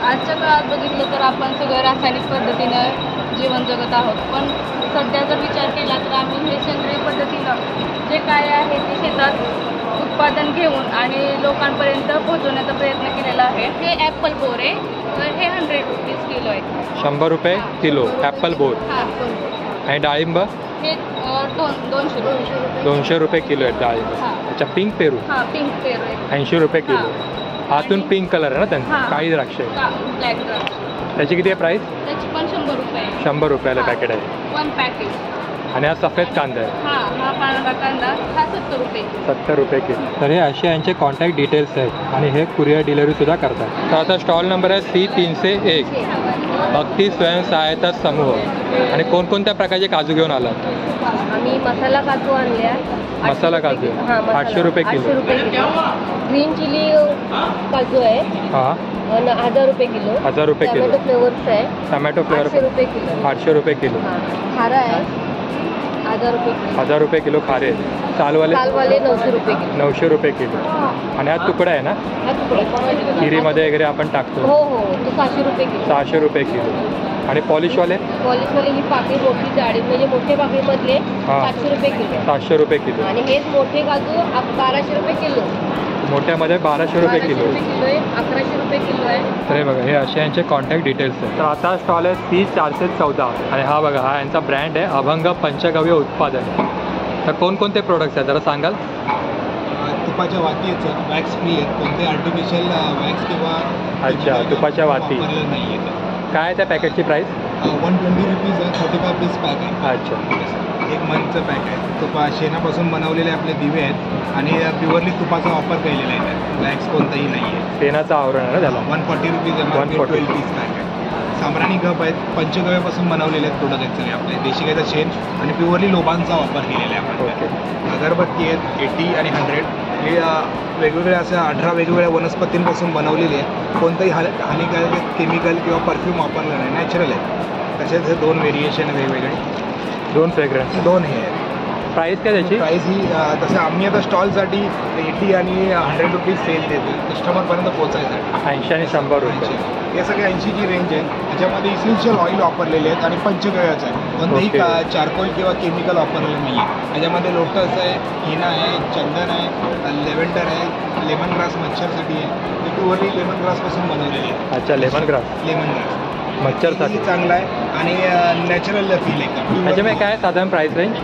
आजच्या काळात बघितलं तर आपण सगळं रासायनिक पद्धतीनं जीवन जगत आहोत, पण सध्या जर विचार केला तर आम्ही हे सेंद्रिय पद्धतीनं जे काय आहे ते शेतात उत्पादन घेऊन आणि लोकांपर्यंत पोहोचवण्याचा प्रयत्न केलेला आहे. हे ॲपल बोर आहे, तर हे 100 रुपीज किलो आहे. 100 रुपये किलो ॲपल बोर. हां, आणि डाळिंब? हे 200 रुपये. 200 रुपये किलो आहे डाळिंब. हां. अच्छा, पिंक पेरू? हां, पिंक पेरू आहे. 80 रुपये किलो. आतून पिंक कलर आहे ना त्यांचा? हां. काळी द्राक्ष आहे. ब्लॅक द्राक्ष. त्याची किती आहे प्राइस? त्याची पण 100 रुपये. 100 रुपयाला हां. पॅकेट आहे. 1 पॅकेट. आणि हा सफेद कांदा आहे. हां, हा पांढरा कांदा, हा 70 रुपये. 70 रुपये किलो. तर हे असे यांचे कॉन्टॅक्ट डिटेल्स आहेत आणि हे कुरिअर डिलिव्हरीसुद्धा करतात. तर आता स्टॉल नंबर आहे C301, भक्ती स्वयंसहायता समूह. आणि कोणकोणत्या प्रकारचे काजू घेऊन आलात? आम्ही मसाला काजू आणल्या. मसाला काजू 800 रुपये किलो. 800 रुपये किलो. ग्रीन चिली काजू आहे. हां, 1000 रुपये किलो. 1000 रुपये किलो. टोमॅटो फ्लेवर्स आहे. टमॅटो फ्लेवर 800 रुपये किलो. 800 रुपये किलो. खारा आहे 1000 रुपये किलो. 1000 रुपये किलो खारे. सालवाले? सालवाले 900 रुपये किलो. 900 रुपये किलो. आणि हा तुकडा आहे ना? हा तुकडा खिरीमध्ये वगैरे आपण टाकतो? हो हो, तो 600 रुपये किलो. 600 रुपये किलो. आणि पॉलिशवाले? पॉलिशवाले ही पाकळी मोठी जाडी, म्हणजे मोठे पाकळीमधले हां. 700 रुपये किलो. 700 रुपये किलो. आणि हेच मोठे काजू 1200 रुपये किलो. मोठ्यामध्ये 1200 रुपये किलो. 1200 रुपये किलो आहे. 1100 रुपये किलो आहे. तर हे बघा, हे असे यांचे कॉन्टॅक्ट डिटेल्स आहेत. तर आता स्टॉल आहे C414. आणि हा बघा, हा यांचा ब्रँड आहे अभंग पंचगव्य उत्पादन. तर कोणकोणते प्रोडक्ट्स आहेत जरा सांगाल? तुपाच्या वाती आहेत सर, वॅक्स फ्री आहेत. कोणते आर्टिफिशियल वॅक्स किंवा अच्छा, तुपाच्या वाती. वापरलेलं नाही आहे. काय आहे त्या पॅकेटची प्राईस? 120 रुपीज आहे. 35 पीस पॅक आहे. अच्छा, 1 मंथचं पॅक आहे. तुपा शेणापासून बनवलेले आपले दिवे आहेत आणि प्युअरली तुपाचा वापर केलेला आहे. त्यात वॅक्स कोणताही नाही आहे. शेणाचं आवरण आहे ना त्याला? 140 रुपीज आहे. 140 पीस पॅक आहे. सामराणी गप आहेत, पंचगव्यापासून बनवलेले आहेत प्रोडक्ट आहेत सगळे आपले. देशी गाईचं शेण आणि प्युअरली लोबांचा वापर केलेला आहे आपण. ओके. अगरबत्ती आहेत 80 आणि 100. हे वेगवेगळ्या अशा 18 वेगवेगळ्या वनस्पतींपासून बनवलेली आहे. कोणतंही हानिकारक केमिकल किंवा परफ्यूम वापरलं नाही, नॅचरल आहे. तसेच हे 2 व्हेरिएशन वेगवेगळे, 2 फ्रेग्रन्स, 2 हे आहेत. प्राईस काय त्याची? प्राईस ही तसं आम्ही आता स्टॉलसाठी 80 आणि 100 रुपीज सेल देतो कस्टमरपर्यंत पोहोचायसाठी. 80 आणि 100 रुपये. हे सगळे 80ची रेंज आहे. याच्यामध्ये इसेन्शियल ऑइल वापरलेले आहेत आणि पंचगव्याचं आहे. कोणतेही चारकोल किंवा केमिकल वापरलेलं नाही आहे. याच्यामध्ये लोटस आहे, हिना आहे, चंदन आहे, लेव्हेंडर आहे, लेमन ग्रास मच्छरसाठी आहे. ते प्युअरली लेमन ग्रासपासून बनवलेली आहे. अच्छा, लेमन ग्रास मच्छरसाठी चांगला आहे आणि नॅचरल फील एकदम. त्याच्यामुळे काय साधारण प्राइस रेंज?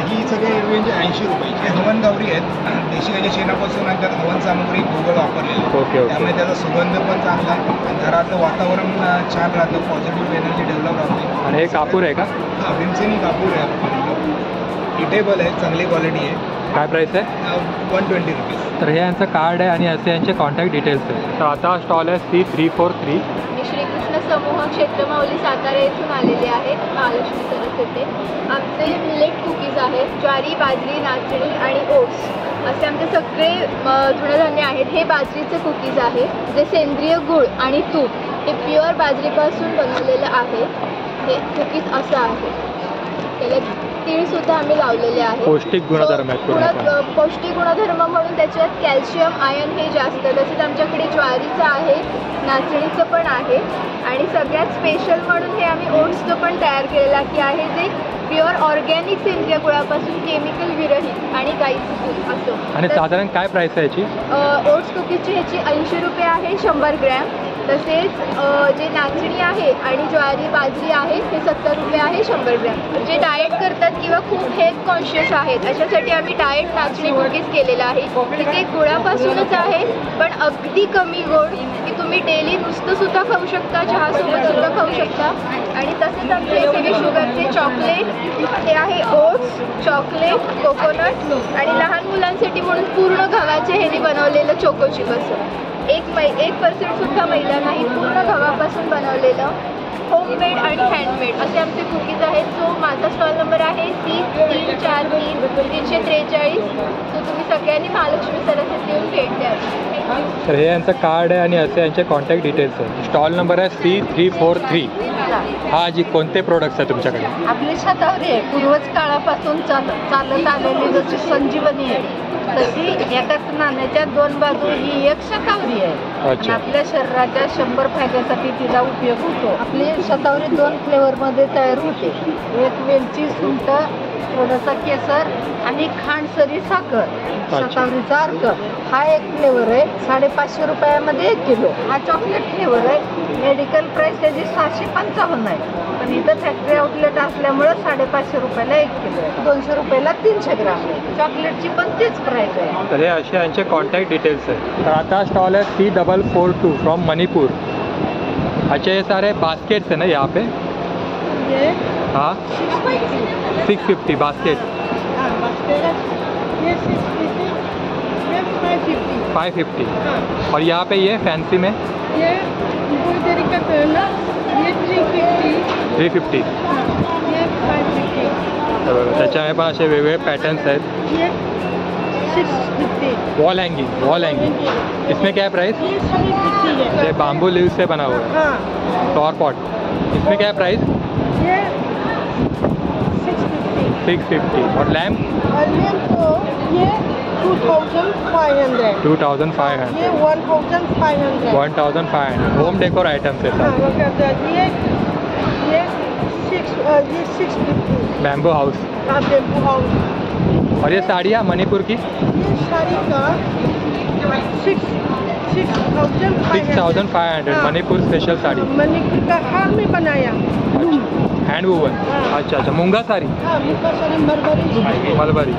ही सगळी रेंज 80 रुपयाची. हवन गौरी आहेत, देशी गाईच्या शेणापासून आणि त्यात हवन सामग्री भोगळ वापरलेली आहे. ओके. त्यामुळे त्याचा सुगंध पण चांगला आहे आणि घरातलं वातावरण छान राहतं, पॉझिटिव्ह एनर्जी डेव्हलप राहते. आणि हे कापूर आहे का? हां, भीमसेनी कापूर आहे, इटेबल आहे, चांगली क्वालिटी आहे. काय प्राइस आहे? 120 रुपीज. तर हे यांचं कार्ड आहे आणि असे यांचे कॉन्टॅक्ट डिटेल्स आहे. तर आता स्टॉल आहे C343. मी श्रीकृष्ण समूह क्षेत्रमाऊली सातारा येथून आलेले आहेत, महालक्ष्मी सरस येथे. आमचे मिलेट कुकीज आहेत, ज्वारी, बाजरी, नाचणी आणि ओट्स असे आमचे सगळे तृणधान्य आहेत. हे बाजरीचे कुकीज आहे, जे सेंद्रिय गूळ आणि तूप हे प्युअर बाजरीपासून बनवलेलं आहे. हे कुकीज असं आहे. त्याला तीळसुद्धा आम्ही लावलेले आहे. पौष्टिक गुणधर्म आहेत. पौष्टिक गुणधर्म म्हणून त्याच्यात कॅल्शियम, आयर्न हे जास्त. तसेच आमच्याकडे ज्वारीचं आहे, नाचणीचं पण आहे आणि सगळ्यात स्पेशल म्हणून हे आम्ही ओट्सचं पण तयार केलेलं आहे, जे प्युअर ऑर्गॅनिक सेंद्रिय गुळापासून केमिकल विरहित आणि गाईचं दूध असं. आणि साधारण काय प्राइस आहे याची? ओट्स कुकीजची ह्याची 80 रुपये आहे 100 ग्रॅम. तसेच जे नाचणी आहे आणि ज्वारी, बाजरी आहे हे 70 रुपये आहे 100 ग्रॅम. जे डाएट करतात किंवा खूप हेल्थ कॉन्शियस आहेत अशासाठी आम्ही डाएट नाचणी कुकीज केलेलं आहे. ते गुळापासूनच आहे पण अगदी कमी गोड, की तुम्ही डेली नुसतं सुद्धा खाऊ शकता, चहासोबत सुद्धा खाऊ शकता. आणि तसेच आमचे सगळे शुगरचे चॉकलेट ते आहे, ओट्स, चॉकलेट, कोकोनट आणि लहान मुलांसाठी म्हणून पूर्ण गव्हाच्या ह्याने बनवलेलं चोको चिप असं. 1% सुद्धा मैदा नाही, पूर्ण गव्हापासून बनवलेलं होममेड आणि हँडमेड असे आमचे कुकीज आहेत. जो माझा स्टॉल नंबर आहे C343 343. तो तुम्ही सगळ्यांनी महालक्ष्मी सरस येथे येऊन भेट द्यावी. तर हे यांचं कार्ड आहे आणि असे यांचे कॉन्टॅक्ट डिटेल्स आहे. स्टॉल नंबर आहे C343. हा जी कोणते प्रोडक्ट्स आहे तुमच्याकडे? आपली शतावरी आहे, पूर्वज काळापासून चालत आलेली जशी संजीवनी आहे तशी एकाच नाण्याच्या 2 बाजू ही एक शतावरी आहे. आणि आपल्या शरीराच्या 100 फायद्यासाठी तिचा उपयोग होतो. आपली शतावरी 2 फ्लेवरमध्ये तयार होते. एक वेलची, सुंठ, थोडासा केसर आणि खांडसरी साखर. शतावरीचा अर्क हा एक फ्लेवर आहे, 550 रुपयामध्ये 1 किलो. हा चॉकलेट फ्लेवर आहे. मेडिकल प्राइस त्याची 655 आहे, पण इथं फॅक्टरी आउटलेट असल्यामुळे 550 रुपयाला 1 किलो आहे. 200 रुपयाला 300 ग्राम. चॉकलेटची पण तीच प्राइस आहे. तर हे असे यांचे कॉन्टॅक्ट डिटेल्स आहे. तर आता स्टॉल है C442 फ्रॉम मणिपुर. अच्छा, ये सारे बास्केट्स है ना यहाँ पे? हाँ, 650 बास्केट. ये 650, ये 550. 550. और यहाँ पे ये फैंसी में ये एम्ब्रॉयडरी का पहला, ये 350. 350. ये 550. त्याच्यामध्ये पण असे वेगवेगळे पॅटर्न्स आहेत. ये 650. Wall hanging. इसमें क्या है प्राइस? ये 750 है. ये बाम्बू लीव से बना हुआ है. हाँ, फ्लावर पॉट. इसमें क्या है प्राइस? ये 650. 650. और लैम्प? और ये 2500. 2500. ये 1500. 1500. होम डेकोर आइटम्स है हाँ, सर. वो कहते हैं ये 650. Bamboo house. हाँ, बेम्बू हाउस. और ये साड़ियाँ मणिपुर की? ये साड़ी का 6500. 6500. मणिपुर स्पेशल साड़ी. मणिपुर का हार में बनाया. Hand woven. अच्छा, मूंगा साड़ी. हाँ, मुझको सारी मलबरी. मलबरी.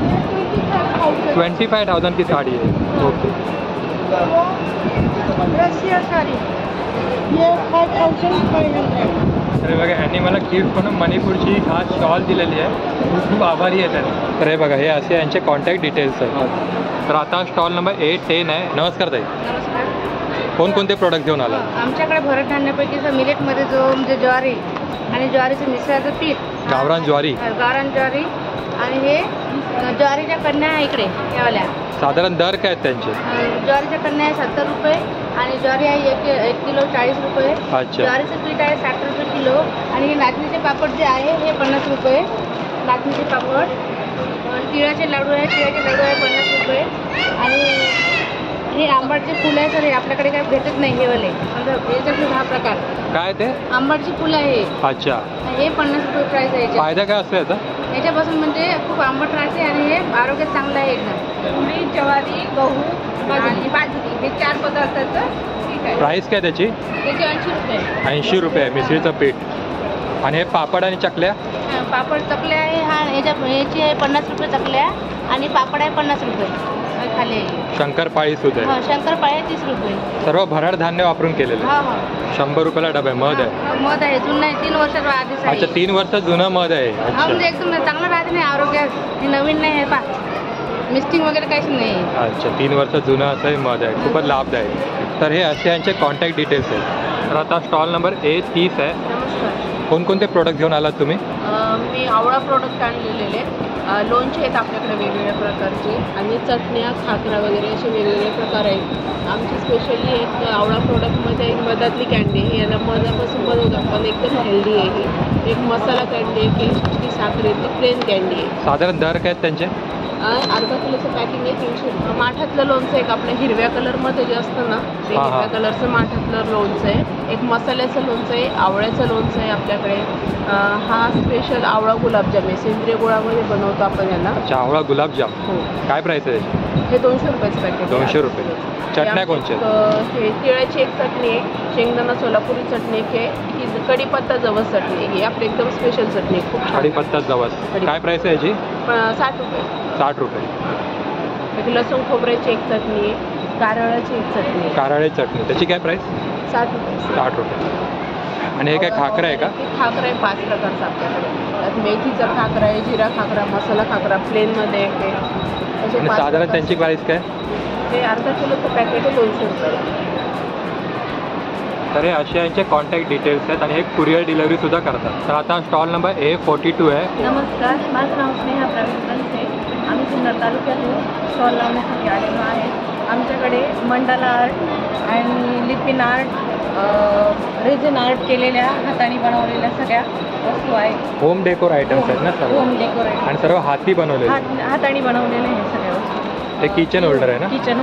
25,000. 25,000 की साड़ी है. ओके. वो रशिया साड़ी ये 5500. तर बघा, ह्यांनी मला गिफ्ट म्हणून मणिपूरची खास शॉल दिलेली आहे. खूप खूप आभारी आहे त्याने. तर हे बघा, हे असे यांचे कॉन्टॅक्ट डिटेल्स आहेत. तर आता स्टॉल नंबर 810 आहे. नमस्कार ताई. नमस्कार. कोणकोणते प्रोडक्ट घेऊन आला? आमच्याकडे भरड धान्यापैकी मिलेटमध्ये जो म्हणजे ज्वारी आणि ज्वारीचं मिसळाचं पीठ, गावरान ज्वारी. गावरान ज्वारी आणि हे ज्वारीच्या कन्या आहे इकडे यावाल्या. साधारण दर काय आहेत त्यांचे? ज्वारीच्या कन्या आहे 70 रुपये आणि ज्वारी आहे 1 किलो 40 रुपये. अच्छा. ज्वारीचं पीठ आहे 60 रुपये किलो आणि हे नाचणीचे पापड जे आहे हे 50 रुपये. नाचणीचे पापड. तिळाचे लाडू आहे, 50 रुपये आणि हे आंबाडचे फुल आहे सर, हे आपल्याकडे काही भेटत नाही हे वाले. याच्यातले 10 प्रकार. काय ते? आंबाडची फुलं आहे. अच्छा. हे 50 रुपये प्राइस आहे. फायदा काय असतो याचा? याच्यापासून म्हणजे खूप आंबट राहते आणि हे आरोग्यात चांगलं आहे एकदम. तुरी, ज्वारी, गहू आणि बाजरी हे 4 पदार्थाचं पीठ आहे. प्राइस काय त्याची? त्याचे 80 रुपये. 80 रुपये मिसळीचं पीठ. आणि हे पापड आणि चकल्या? पापड चकल्या आहे. याची आहे 50 रुपये चकल्या आणि पापड आहे 50 रुपये खाली आहे. शंकरपाळी सुद्धा आहे. शंकरपाळी आहे 30 रुपये. सर्व भरड धान्य वापरून केलेलं आहे. 100 रुपयाला डबा आहे. मध आहे. मध आहे, जुनं आहे, 3 वर्षाचा आधीच आहे. अच्छा, 3 वर्ष जुनं मध आहे. म्हणजे एकदम चांगलं राहते नाही आरोग्यात. हे नवीन नाही आहे पा, मिस्टिंग वगैरे काहीच नाही. अच्छा, 3 वर्ष जुनं असं हे मध आहे. खूपच लाभदायक. तर हे असे यांचे कॉन्टॅक्ट डिटेल्स आहेत. तर आता स्टॉल नंबर A30 आहे. कोणकोणते प्रोडक्ट घेऊन आलात तुम्ही? मी आवळा प्रोडक्ट आणलेले. लोणचे आहेत आपल्याकडे वेगवेगळ्या प्रकारचे आणि चटण्या, खाकरा वगैरे असे वेगवेगळे प्रकार आहेत. आमची स्पेशली एक आवळा प्रोडक्टमध्ये एक मधातली कँडी आहे. याला मधापासून बनवतात पण एकदम हेल्दी आहे. एक मसाला कँडी आहे, केळीची साखरेची प्लेन कँडी आहे. साधारण दर काय आहेत त्यांचे? अर्धा किलोचं पॅकिंग आहे 300 रुपये. माठातलं लोणचं एक आपल्या हिरव्या कलरमध्ये जे असतं ना ते हिरव्या कलरचं माठातलं लोणचं आहे. एक मसाल्याचं लोणचं आहे, आवळ्याचं लोणचं आहे आपल्याकडे. हा स्पेशल आवळा गुलाबजाम आहे, सेंद्रिय गुळामध्ये बनवतो आपण याला. अच्छा, आवळा गुलाबजाम. हो. काय प्राइस आहे? हे 200 रुपयाचं पॅकेट. 200 रुपये. चटण्या कोणच्या? हे तिळाची एक चटणी आहे, शेंगदाणा सोलापुरी चटणी एक आहे, ही कढीपत्ता जवस चटणी आहे. ही आपली एकदम स्पेशल चटणी आहे, खूप छान. कढीपत्ता जवस. काय प्राइस आहे याची? 60 रुपये. 60 रुपये. एक लसूण खोबऱ्याची एक चटणी आहे, कारळाची एक चटणी आहे. कारळे चटणी त्याची काय प्राइस? 60 रुपये. 60 रुपये. आणि हे काय खाकरा आहे का? खाकरा आहे 5 प्रकारचा आपल्याकडे. त्यात मेथीचा खाकरा आहे, जिरा खाकरा, मसाला खाकरा, प्लेनमध्ये एक आहे. आणि साधारण त्यांची प्राइस काय? ते अर्धा किलोचं पॅकेट आहे 200 रुपये. तर हे असे यांचे कॉन्टॅक्ट डिटेल्स आहेत आणि हे कुरिअर डिलिव्हरी सुद्धा करतात. तर आता स्टॉल नंबर A42 आहे. नमस्कार, माझं नाव स्नेहा प्रवीण कंसे. आम्ही सिन्नर तालुक्यातून स्टॉल लावण्यासाठी आलेलो आहे. आमच्याकडे मंडाला आर्ट आणि लिपिन आर्ट, रेझिन आर्ट केलेल्या हाताने बनवलेल्या सगळ्या वस्तू आहेत. होम डेकोर आयटम्स आहेत ना सर्व? होम डेकोर आहे. आणि सर्व हाती बनवलेले? हाताने बनवलेले आहे सगळ्या वस्तू. हे किचन होल्डर आहे ना? किचन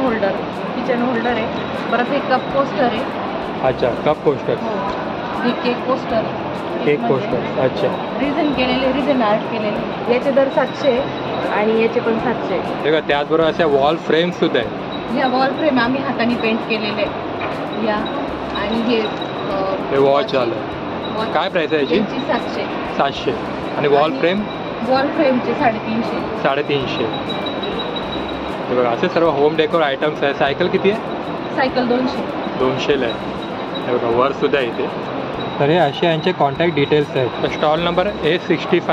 होल्डर आहे. परत एक कप कोस्टर आहे. अच्छा, कप कोस्टर. हे केक कोस्टर. अच्छा. रिझन आर्ट केलेले. याचे दर 700 आणि याचे पण 700. हे का त्याचबरोबर अशा वॉल फ्रेम सुद्धा आहे. या वॉल फ्रेम आम्ही हाताने पेंट केलेले आहे. या आणि हे वॉच आलं. काय प्राइस आहे याची? 700. आणि वॉल फ्रेमचे 350. 350. हे बघा असे सर्व होम डेकोर आयटम्स आहे. सायकल किती आहे? सायकल 200 आहे. हे बघा वर सुद्धा इथे. तर हे असे यांचे कॉन्टॅक्ट डिटेल्स आहेत. तर स्टॉल नंबर A65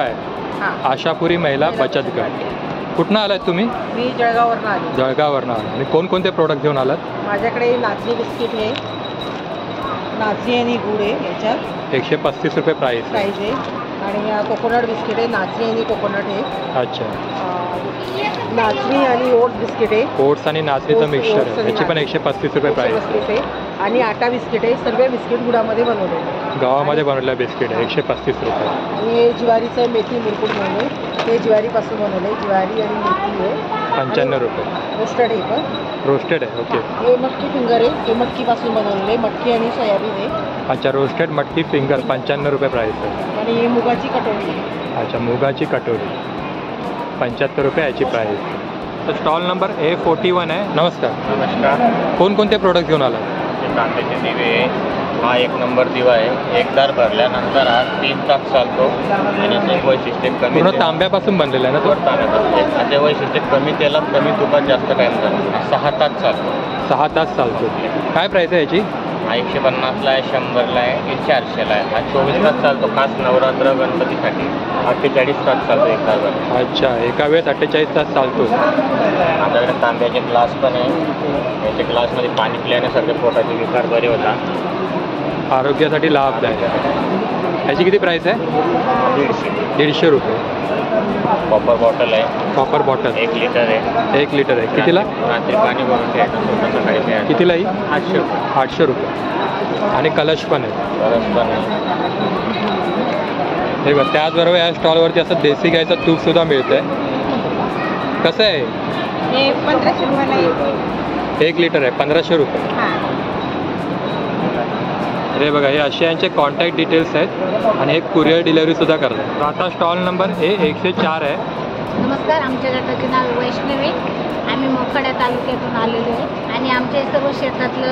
आशापुरी महिला बचत गट. कुठनं आलात तुम्ही? मी जळगाववरून आले. जळगाववरून आला. आणि कोणकोणते प्रोडक्ट घेऊन आलात? माझ्याकडे नाचणी बिस्किट आहे, नाचणी आणि गुड आहे. याच्यात 135 रुपये प्राइस आहे. आणि कोकोनट बिस्किट आहे, नाचणी आणि कोकोनट आहे. अच्छा. नाचणी आणि ओट बिस्किट आहे. ओट्स आणि नाचणीचं मिक्सचर आहे. याची पण 135 रुपये प्राइस आहे. आणि आटा बिस्किट आहे. सर्व बिस्किट गुडामध्ये बनवलेले, गावामध्ये बनवलेलं बिस्किट आहे. 135 रुपये. आणि ज्वारीचं मेथी मुरकुट म्हणून ते ज्वारीपासून बनवले. ज्वारी आणि मेथी आहे. 95 रुपये. रोस्टेड आहे पण. रोस्टेड आहे. ओके. हे मटकी फिंगर आहे. हे मटकीपासून बनवलेले, मटकी आणि सोयाबीन आहे. अच्छा, रोस्टेड मटकी फिंगर 95 रुपये प्राइस आहे. आणि हे मुगाची कटोरी आहे. अच्छा, मुगाची कटोरी 75 रुपये याची प्राइस. तर स्टॉल नंबर A41 आहे. नमस्कार. कोणकोणते प्रोडक्ट घेऊन आला? तांब्याचे दिवे. हा 1 नंबर दिवा आहे. एकदा भरल्यानंतर हा 3 तास चालतो आणि ते वैशिष्ट्य कमी पूर्ण तांब्यापासून बनलेलं आहे ना तो? तांब्यापासून. ते वैशिष्ट्य कमी तेलात कमी तुपात जास्त टाईम जातो. 6 तास चालतो. 6 तास चालतो. काय प्राइस आहे याची? हा 150ला आहे, 100ला आहे, हे 400ला आहे. हा 24 तास चालतो. खास नवरात्र गणपतीसाठी 48 तास चालतो एका वेळेस. अच्छा, एका वेळेस 48 तास चालतो. आमच्याकडे तांब्याचे ग्लास पण आहे. याच्या ग्लासमध्ये पाणी पिल्याने पोटाचे विकार बरे होतात. आरोग्यासाठी लाभदायक. याची किती प्राइस आहे? 150 रुपये. कॉपर बॉटल आहे. कॉपर बॉटल 1 लिटर आहे. 1 लिटर आहे. कितीला? रात्री पाणी भरून ठेवायचं स्वतः सकाळी प्यायचं. कितीला ही? 800 रुपये. 800 रुपये. आणि कलश पण आहे. कलश पण आहे. हे बघ, त्याचबरोबर या स्टॉलवरती असं देसी गाईचं तूप सुद्धा मिळतंय. कसं आहे? हे 1500 रुपयाला 1 लिटर आहे 1500 रुपये. अरे बघा हे असे यांचे कॉन्टॅक्ट डिटेल्स आहेत आणि एक कुरिअर डिलिव्हरी सुद्धा करतात. तर आता स्टॉल नंबर A104 आहे. नमस्कार, आमच्या गटाचे नाव वैष्णवी. आम्ही मोखाडा तालुक्यातून आलेलो आहे आणि आमचे सर्व शेतातलं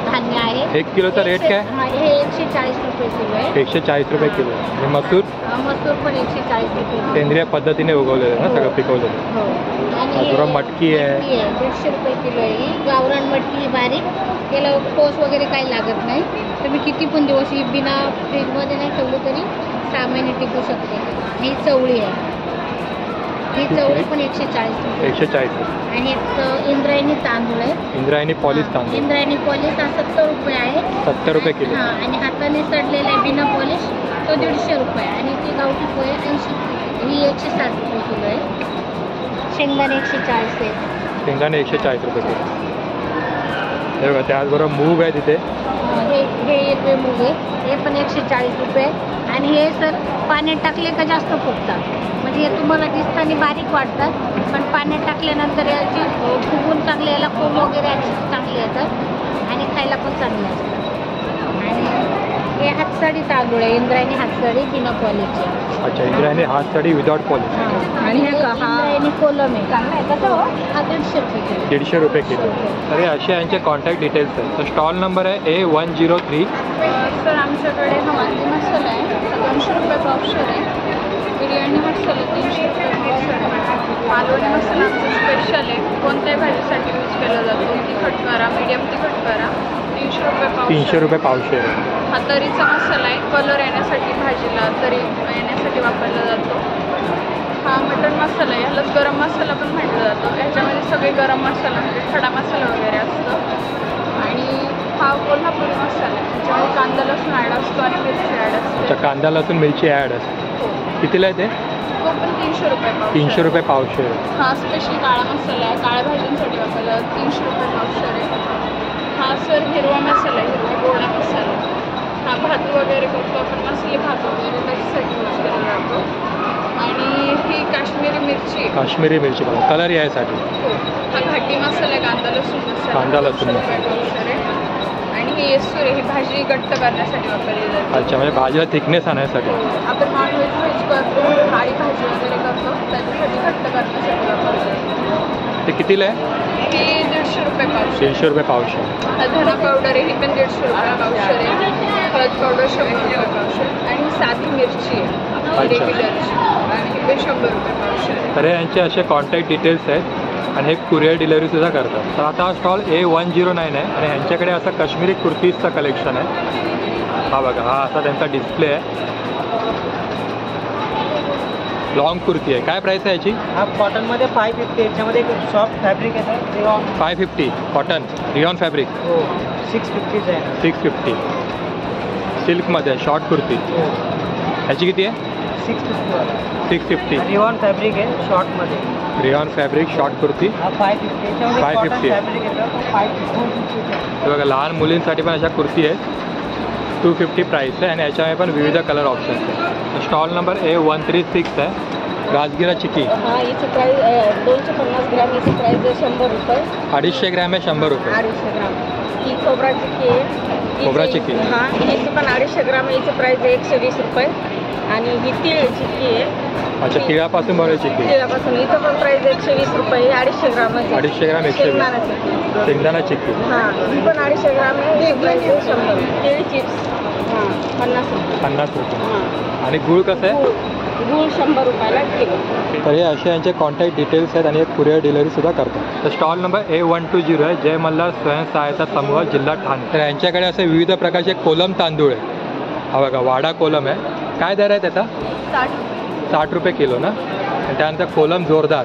धान्य आहे. 1 किलोचा रेट काय? हे 140 रुपये किलो आहे. 140 रुपये किलो. आणि मसूर? मसूर पण 140 रुपये. सेंद्रिय पद्धतीने उगवलेलं ना, सगळं पिकवलेलं. हो. आणि अजून मटकी आहे 150 रुपये किलो आहे. ही गावरान मटकी बारीक, त्याला पोस वगैरे काही लागत नाही. तुम्ही किती पण दिवस ही बिना फ्रीजमध्ये नाही ठेवलं तरी 6 महिने टिकू शकते. ही चवळी आहे. ही चवळी पण 140 रुपये. 140 रुपये. आणि एक इंद्रायणी तांदूळ आहे. इंद्रायणी पॉलिश तांदूळ. इंद्रायणी पॉलिश हा 70 रुपये आहे. 70 रुपये किलो. हां, आणि हाताने सडलेला आहे बिना पॉलिश तो 150 रुपये. आणि ती गावठी पोहे 80. ही 160 रुपये किलो आहे. शेंगदाणे 140 आहे. शेंगदाणे 140 रुपये किलो. हे बघा त्याचबरोबर मूग आहे तिथे. हे हिरवे मूग आहे, हे पण 140 रुपये. आणि हे सर पाण्यात टाकले का जास्त फुगतात. म्हणजे हे तुम्हाला दिसताना बारीक वाटतात, पण पाण्यात टाकल्यानंतर याची फुगून चांगले, याला कोंब वगैरे याची चांगले येतात आणि खायला पण चांगले असतात. आणि हे हातसाडी तांदूळ आहे, इंद्रायणी हातसाडी बिना पॉलिशची. अच्छा, इंद्रायणी हातसाडी विदाउट पॉलिश. आणि हे इंद्रायणी कोलम आहे. चांगला आहे कसं? हा 150 रुपये किलो. 150 रुपये किलो. तर हे असे यांचे कॉन्टॅक्ट डिटेल्स आहेत. तर स्टॉल नंबर आहे A103. सर आमच्याकडे हवांजी मसाला आहे 200 रुपये पावशेर आहे. बिर्याणी मसाला 300 रुपये पावशेर आहे. मालवणी मसाला आमचा स्पेशल आहे, कोणत्याही भाजीसाठी यूज केला जातो. तिखट करा, मीडियम तिखट करा, 300 रुपये पावशेर. 300 रुपये पावशेर. हा तरीचा मसाला आहे, कलर येण्यासाठी भाजीला तरी येण्यासाठी वापरला जातो. हा मटण मसाला आहे, ह्यालाच गरम मसाला पण म्हटलं जातं. ह्याच्यामध्ये सगळे गरम मसाला म्हणजे खडा मसाला वगैरे असतं. आणि हा कोल्हापुरी मसाला आहे, त्याच्यामध्ये कांदा लसूण ॲड असतो आणि मिरची ॲड असते. अच्छा, कांदा लसूण मिरची ॲड असते. कितीला आहे ते? तो पण 300 रुपये पावशेर. 300 रुपये पावशेर. हा स्पेशल काळा मसाला आहे, काळ्या भाज्यांसाठी वापरला 300 रुपये पावशेर आहे. हा सर हिरवा मसाला आहे, हिरवा गोडा मसाला. हा भात वगैरे करतो आपण, मसाले भात वगैरे त्याच्यासाठी यूज केला जातो. आणि ही काश्मीरी मिरची आहे. काश्मीरी मिरची बघा, कलर यासाठी. हा घाटी मसाला आहे, कांदा लसूण मसाला. कांदा लसूण पावशेर आहे. आणि ही येसूर आहे, ही भाजी घट्ट करण्यासाठी वापरली जाते. अच्छा, म्हणजे भाजीला थिकनेस आणण्यासाठी. आपण नॉनव्हेज करतो, थाळी भाजी वगैरे करतो, त्याच्यासाठी घट्ट करण्यासाठी वापरतो. ते कितीला आहे? ही 150 रुपये पावशेर. 300 रुपये पावशेर. धना पावडर आहे, ही पण 150 रुपये पावशेर आहे. हळद पावडर 100 रुपये पावशेर. आणि साधी मिरची आहे आपली रेग्युलरची, आणि ही पण 100 रुपये पावशेर आहे. तर यांचे असे कॉन्टॅक्ट डिटेल्स आहेत आणि हे कुरिअर डिलिव्हरी सुद्धा करतात. तर आता हा स्टॉल A109 आहे आणि ह्यांच्याकडे असं काश्मीरी कुर्तीजचं कलेक्शन आहे. हा बघा, हा असा त्यांचा डिस्प्ले आहे. लॉंग कुर्ती आहे. काय प्राइस आहे याची? हा कॉटनमध्ये 550. याच्यामध्ये सॉफ्ट फॅब्रिक येतं रिऑन. 550 कॉटन रिऑन फॅब्रिक. हो. 650 आहे. 650 सिल्कमध्ये शॉर्ट कुर्ती. ह्याची किती आहे? 650. रिऑन फॅब्रिक आहे शॉर्टमध्ये. रिऑन फॅब्रिक शॉर्ट कुर्ती. हा 550. याच्यामध्ये 550 फॅब्रिक येतं 550. हे बघा, लहान मुलींसाठी पण अशा कुर्ती आहेत. 250 प्राईस आहे आणि याच्यामध्ये पण विविध कलर ऑप्शन्स आहेत. स्टॉल नंबर A136 आहे. राजगिरा चिक्की. हा, याची प्राईस 250 ग्रॅम. याची प्राईस 100 रुपये. 250 ग्रॅम आहे 100 रुपये. 250 ग्राम. ही खोबरा चिक्की आहे. खोबरा चिक्की. हां, याची पण 250 ग्राम. याची प्राईस 120 रुपये. आणि ही तीळ चिक्की आहे. अच्छा, तिळापासून बनवली चिक्की. तिळापासून. इथं पण प्राईस 120 रुपये. 250 ग्राम. 250 ग्राम 120. शेंगदाणा चिक्की. हां, ही पण 250 ग्राम आहे. प्राईस 100. तीळ चिप्स 50 रुपये. 50 रुपये. आणि गूळ कसं आहे? गूळ 100 रुपयाला किलो. तर हे असे यांचे कॉन्टॅक्ट डिटेल्स आहेत आणि एक कुरिअर डिलिव्हरी सुद्धा करतात. तर स्टॉल नंबर A120 आहे. जय मल्हार स्वयंसहायता समूह, जिल्हा ठाणे. तर यांच्याकडे असे विविध प्रकारचे कोलम तांदूळ आहे. हा बघा, वाडा कोलम आहे. काय दर आहे त्याचा? 60 रुपये किलो ना. आणि त्यानंतर कोलम जोरदार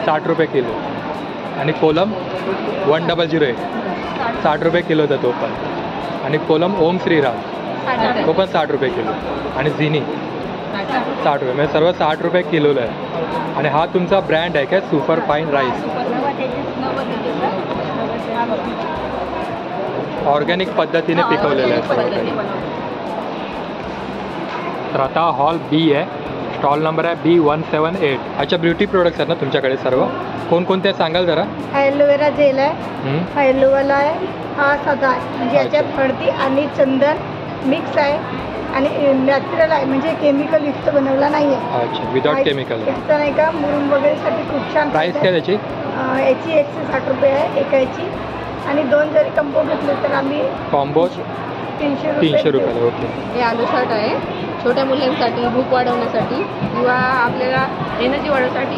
60 रुपये किलो. आणि कोलम 100 60 रुपये किलो होता तो पण. आणि कोलम ओम श्रीराम तो पण 60 रुपये किलो. आणि झिनी 60 रुपये. म्हणजे सर्व 60 रुपये किलोला आहे. आणि हा तुमचा ब्रँड आहे काय? Super fine rice. ऑर्गॅनिक पद्धतीने पिकवलेलं आहे. तर आता हॉल B आहे. स्टॉल नंबर आहे B178. अच्छा, ब्युटी प्रोडक्ट्स आहेत ना तुमच्याकडे सर्व? कोणकोणते आहेत सांगाल जरा? ॲलोवेरा जेल आहे, ॲलोवेरा आहे, हा साधा आहे, म्हणजे याच्यात हळदी आणि चंदन मिक्स आहे आणि नॅचरल आहे, म्हणजे केमिकल युक्त बनवला नाही आहे. अच्छा, विदाउट केमिकल. याचा नाही का मुरुम वगैरेसाठी खूप छान. प्राईस काय त्याची? याची 160 रुपये आहे एकाची, आणि 2 जरी कंबो घेतले तर आम्ही कॉम्बो 300 रुपयाला. ओके. हे आलू शर्ट आहे छोट्या मुलांसाठी, भूक वाढवण्यासाठी किंवा आपल्याला एनर्जी वाढवण्यासाठी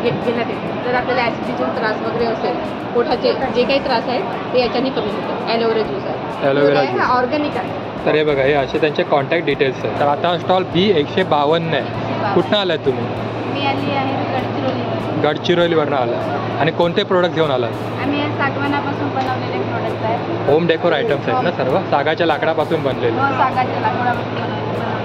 घेण्यात येते. जर आपल्याला ॲसिडिटीचा त्रास वगैरे असेल, पोटाचे जे काही त्रास आहेत ते याच्याने कमी होतात. ॲलोवेरा ज्यूस आहे, ॲलोवेरा ज्यूस ऑर्गॅनिक आहे. तर हे बघा, हे असे त्यांचे कॉन्टॅक्ट डिटेल्स आहेत. तर आता स्टॉल B152 आहे. कुठनं आलात तुम्ही? मी आली आहे गडचिरोलीवरनं आला. आणि कोणते प्रोडक्ट घेऊन आलात? आम्ही सागवानापासून बनवलेले प्रोडक्ट आहेत. होम डेकोर आयटम्स आहेत ना सर्व? सागाच्या लाकडापासून बनलेले? सागाच्या लाकडापासून.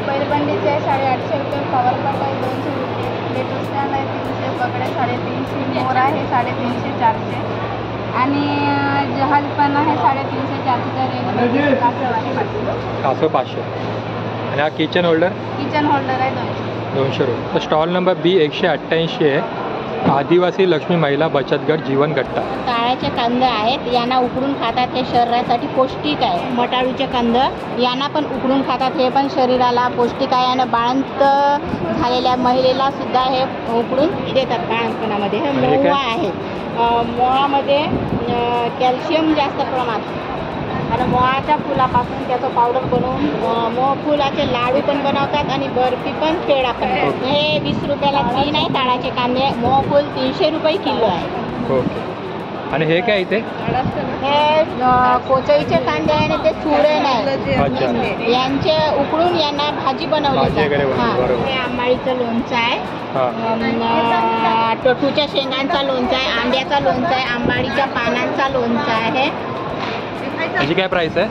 पैलबंडीचे आहे 850 रुपये, फ्लॉवर पॉट आहे 200 रुपये, लेटर स्टँड आहे 300, पकडे 350, मोर आहे 350 400, आणि जहाज पण आहे 350 400च्या रेंजमध्ये. कासव 500. आणि हा किचन होल्डर? किचन होल्डर आहे 200 रुपये. तर स्टॉल नंबर B188 आहे, आदिवासी लक्ष्मी महिला बचत गट जीवन गट्टा. ताळ्याचे कांदे आहेत, यांना उकडून खातात, हे शरीरासाठी पौष्टिक आहे. मटाळूचे कांदे यांना पण उकडून खातात, हे पण शरीराला पौष्टिक आहे. आणि बाळंत झालेल्या महिलेला सुद्धा हे उकडून देतात बाळंतपणामध्ये. हे मोवा आहे, मोळामध्ये कॅल्शियम जास्त प्रमाणात, आणि मोळाच्या फुलापासून त्याचं पावडर बनवून मोह फुलाचे लाडू पण बनवतात आणि बर्फी पण, पेढा पण. हे 20 रुपयाला 3 आहे ताळाचे कांदे. मोह फुल 300 रुपये किलो आहे. ओके. आणि हे काय इथे? हे कोचईचे कांदे आहे आणि ते सुरण आहे, यांचे उकडून यांना भाजी बनवली जाते. हे आंबाडीचं लोणचं आहे, टोटूच्या शेंगांचा लोणचं आहे, आंब्याचा लोणचं आहे, आंबाडीच्या पानांचा लोणचं आहे. याची काय प्राइस आहे?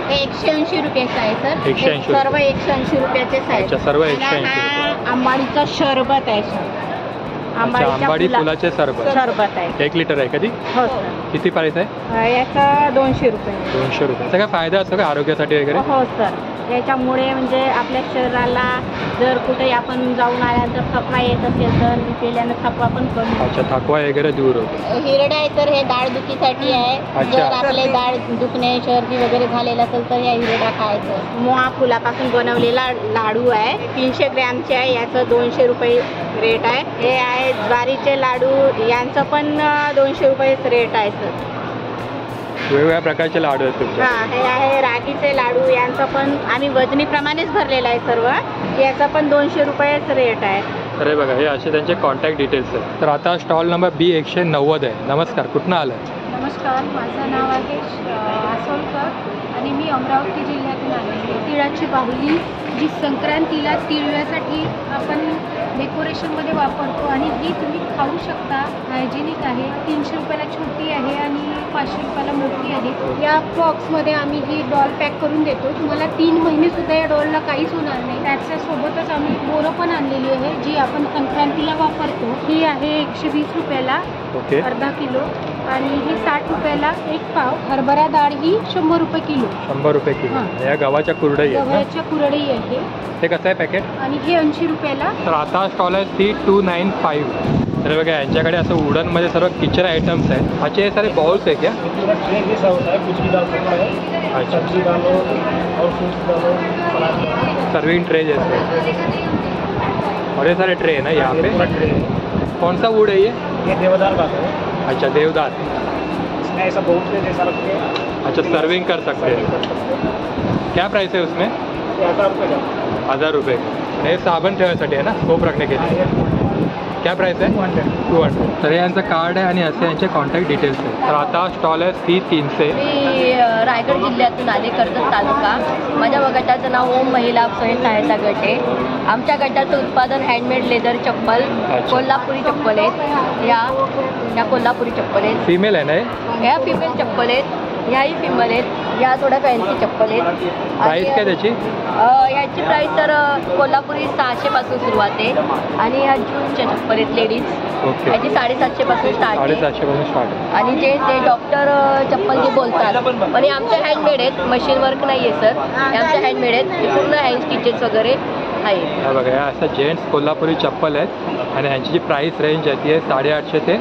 हे 180 रुपयाचं आहे सर. 180 सर्व 180 रुपयाचेच आहे. सर्व 180. हा आंबाडीचं शरबत आहे सर. आंबाडी फुलाचे सरबत आहे. 1 लिटर आहे कधी? हो सर. किती प्राइस आहे? याचा 200 रुपये. 200 रुपये. याचा काय फायदा असतो का आरोग्यासाठी वगैरे? हो सर. याच्यामुळे म्हणजे आपल्या शरीराला जर कुठे आपण जाऊन आल्यानंतर थकवा येत असेल तर केल्यानं थकवा पण कमी. अच्छा, थकवा वगैरे दूर होतो. हिरडा आहे तर हे दाढ दुखीसाठी आहे. जर आपले दाढ दुखणे, सर्दी वगैरे झालेलं असेल तर या हिरडा खायचं. मोहा फुलापासून बनवलेला लाडू आहे, 300 ग्रॅमचे आहे. याचं 200 रुपये रेट आहे. हे आहे ज्वारीचे लाडू, यांचं पण 200 रुपयेच रेट आहे सर. वेगवेगळ्या प्रकारचे लाडू आहेत तुमचे? हां, हे आहे रागीचे लाडू, यांचं पण आम्ही वजनीप्रमाणेच भरलेलं आहे सर्व. याचा पण 200 रुपयेच रेट आहे. अरे बघा, हे असे त्यांचे कॉन्टॅक्ट डिटेल्स आहेत. तर आता स्टॉल नंबर B190 आहे. नमस्कार, कुठनं आलं? नमस्कार, माझं नाव आहे आसोलकर आणि मी अमरावती जिल्ह्यातून आलेली आहे. तिळाची बाहुली जी संक्रांतीला तिळव्यासाठी आपण डेकोरेशनमध्ये वापरतो आणि ही तुम्ही खाऊ शकता. हायजेनिक आहे. 300 रुपयाला छोटी आहे आणि 500 रुपयाला मोठी आहे. या बॉक्समध्ये आम्ही ही डॉल पॅक करून देतो. तुम्हाला 3 महिनेसुद्धा या डॉलला काहीच होणार नाही. त्याच्यासोबतच आम्ही बोरं पण आणलेली आहे जी आपण संक्रांतीला वापरतो. ही आहे 120 रुपयाला अर्धा किलो, आणि ही 60 रुपयाला 1 पाव. हरभरा डाळ ही 100 रुपये किलो. 100 रुपये किलो. या गव्हाच्या कुरडई आहेत. गव्हाच्या कुरडई आहे. ते कसं आहे पॅकेट? आणि हे 80 रुपयाला. तर आता स्टॉल आहे C295. तर बघा, यांच्याकडे असं वुडनमध्ये सर्व किचन आयटम्स आहेत. अच्छे हे सारे बॉल्स आहे क्या? अच्छा, सर्विंग ट्रे जैसे और ये सारे ट्रे है ना यहाँ पे? कौन सा वुड है ये? देवदार बात है. अच्छा, देवदार. इसमें ऐसा बहुत जैसा रखते हैं. अच्छा, सर्विंग कर सकते हैं. क्या प्राइस है उसमें? 1000 रुपये का. 1000 रुपये. हे साबण ठेवण्यासाठी आहे ना, सोप रखने के लिए. क्या प्राइस आहे? 200. तर यांचं कार्ड आहे आणि असे यांचे कॉन्टॅक्ट डिटेल्स आहेत. तर आता स्टॉल आहे C300. मी रायगड जिल्ह्यातून आले, कर्जत तालुका. माझ्या गटाचं नाव ओम महिला स्वयं सहायता गट आहे. आमच्या गटाचं उत्पादन हँडमेड लेदर चप्पल, कोल्हापुरी चप्पल आहेत. या कोल्हापुरी चप्पल आहेत. फिमेल आहे ना? ह्या फिमेल चप्पल आहेत. ह्याही फिमेल आहेत. या थोड्या फॅन्सी चप्पल आहेत. प्राईस काय त्याची? याची प्राईस तर कोल्हापुरी 600 पासून सुरुवात आहे, आणि ह्या जूनच्या चप्पल आहेत लेडीज. याची 750 पासून स्टार्ट आहे. 750 पासून स्टार्ट. आणि जे ते डॉक्टर चप्पल जे बोलतात, पण हे आमच्या हँडमेड आहेत, मशीन वर्क नाही आहे सर. हे आमच्या हँडमेड आहेत. हे पूर्ण हँड स्टिचेस वगैरे. आहे. हा बघा, या अशा जेंट्स कोल्हापुरी चप्पल आहेत आणि ह्यांची जी प्राइस रेंज आहे ती आहे 850 ते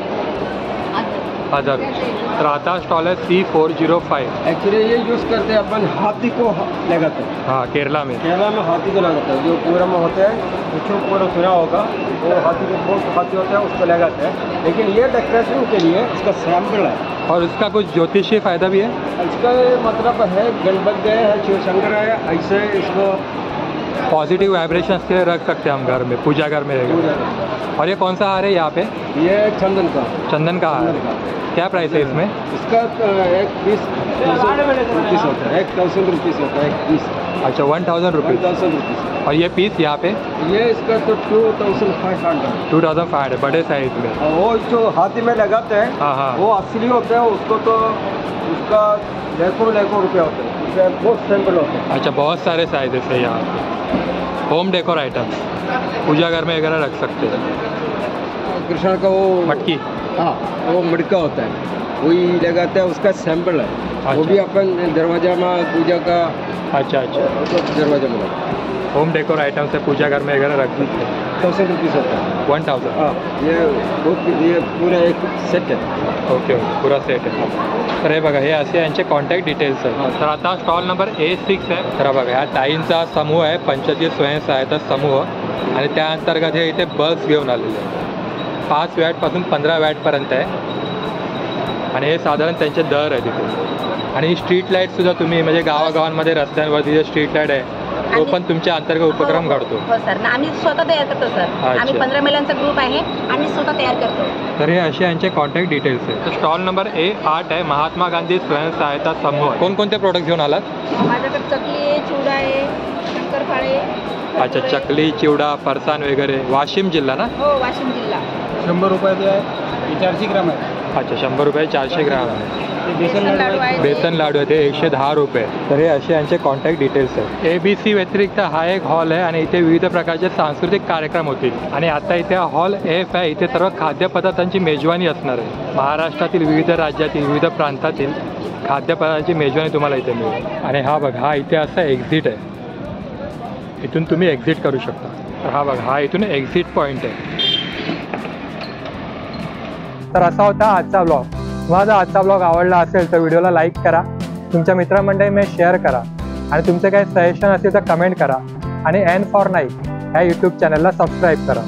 1000. तर आता स्टॉल है C405. एक्चुअली ये यूज़ करते हैं अपन हाथी को लगाते हैं. हाँ, केरला में हाथी को लगाते हैं. जो पूरा में होते हैं कुछ पूरा सुना होगा, वो हाथी को बहुत हाथी होता है उसको लगाते हैं. लेकिन ये डेकोरेशन के लिए इसका सैम्पल है. और इसका कुछ ज्योतिषीय फायदा भी है. इसका मतलब है गणपति है, शिव शंकर है, ऐसे इसको पॉजिटिव वाइब्रेशंस के लिए रख सकते हैं हम घर में, पूजा घर में रहेगा. और ये कौन सा हार है यहाँ पे? ये चंदन का हार. क्या प्राइस है इसमें? इसका एक पीस 1000 रुपीज़ होता है. 1000 रुपीज़ होता है एक पीस. अच्छा, 1000 रुपीज़. 1000 रुपीज़. और ये पीस यहाँ पे? ये इसका तो 2500. 2500 बड़े साइज में. वो जो हाथी में लगाते हैं, हाँ, वो असली होता है. उसको तो उसका लाखों रुपया होता है. बहुत सैंपल होते हैं. अच्छा, बहुत सारे साइजेस है यहाँ पे. होम डेकोर आइटम्स पूजा घर में वगैरह रख सकते हैं. कृष्ण का वो मटकी, हाँ, वो मटका होता है, वही लगाते हैं. उसका सैंपल है. वो भी अपन दरवाजा में पूजा का. अच्छा, दरवाजा में होम डेकोर आइटम्स है, पूजा घर में वगैरह रख सकते हैं. 1000 रुपीज़ होता है. 1000. हाँ, ये पूरा एक सेट है. ओके, पूरा सेट आहे. तर हे बघा, हे असे यांचे कॉन्टॅक्ट डिटेल्स आहेत. तर आता स्टॉल नंबर A6 आहे. तर बघा, ह्या ताईंचा समूह आहे, 25 स्वयंसहायता समूह, आणि त्या अंतर्गत हे इथे बल्ब्स घेऊन आलेले आहेत. 5 वॅटपासून 15 वॅटपर्यंत आहे आणि हे साधारण त्यांचे दर आहे तिथे. आणि स्ट्रीट लाईटसुद्धा तुम्ही म्हणजे गावागावांमध्ये रस्त्यांवरती जे स्ट्रीट लाईट आहे तो पण तुमच्या अंतर्गत उपक्रम घडतो. हो सर, आम्ही स्वतः तयार करतो सर. आम्ही 15 महिलांचा ग्रुप आहे, आम्ही स्वतः तयार करतो. तर हे असे यांचे कॉन्टॅक्ट डिटेल्स आहे. तर स्टॉल नंबर A8 आहे, महात्मा गांधी स्वयंसहायता समूह. कोणकोणते प्रोडक्ट घेऊन आलात? माझ्याकडे चकली आहे, चिवडा आहे, शंकरपाळे. अच्छा, चकली, चिवडा, फरसाण वगैरे. वाशिम जिल्हा ना? हो, वाशिम जिल्हा. 100 रुपये आहे. 400 ग्राम आहे. अच्छा, 100 रुपये 400 ग्राम आहे. बेसन लाडू आहे. बेसन लाडू आहे ते 110 रुपये. तर हे असे यांचे कॉन्टॅक्ट डिटेल्स आहेत. ABC व्यतिरिक्त हा एक हॉल आहे आणि इथे विविध प्रकारचे सांस्कृतिक कार्यक्रम होतील. आणि आता इथे हॉल F आहे, इथे सर्व खाद्यपदार्थांची मेजवानी असणार आहे. महाराष्ट्रातील विविध राज्यातील विविध प्रांतातील खाद्यपदार्थांची मेजवानी तुम्हाला इथे मिळेल. आणि हा बघा, हा इथे असा एक्झिट आहे, इथून तुम्ही एक्झिट करू शकता. तर हा बघा, हा इथून एक्झिट पॉईंट आहे. तर असा होता आजचा ब्लॉग. तुम्हाला जर आजचा ब्लॉग आवडला असेल तर व्हिडिओला लाईक करा, तुमच्या मित्रमंडळीमध्ये शेअर करा आणि तुमचे काही सजेशन असेल तर कमेंट करा आणि N4 Nike ह्या यूट्यूब चॅनलला सबस्क्राईब करा.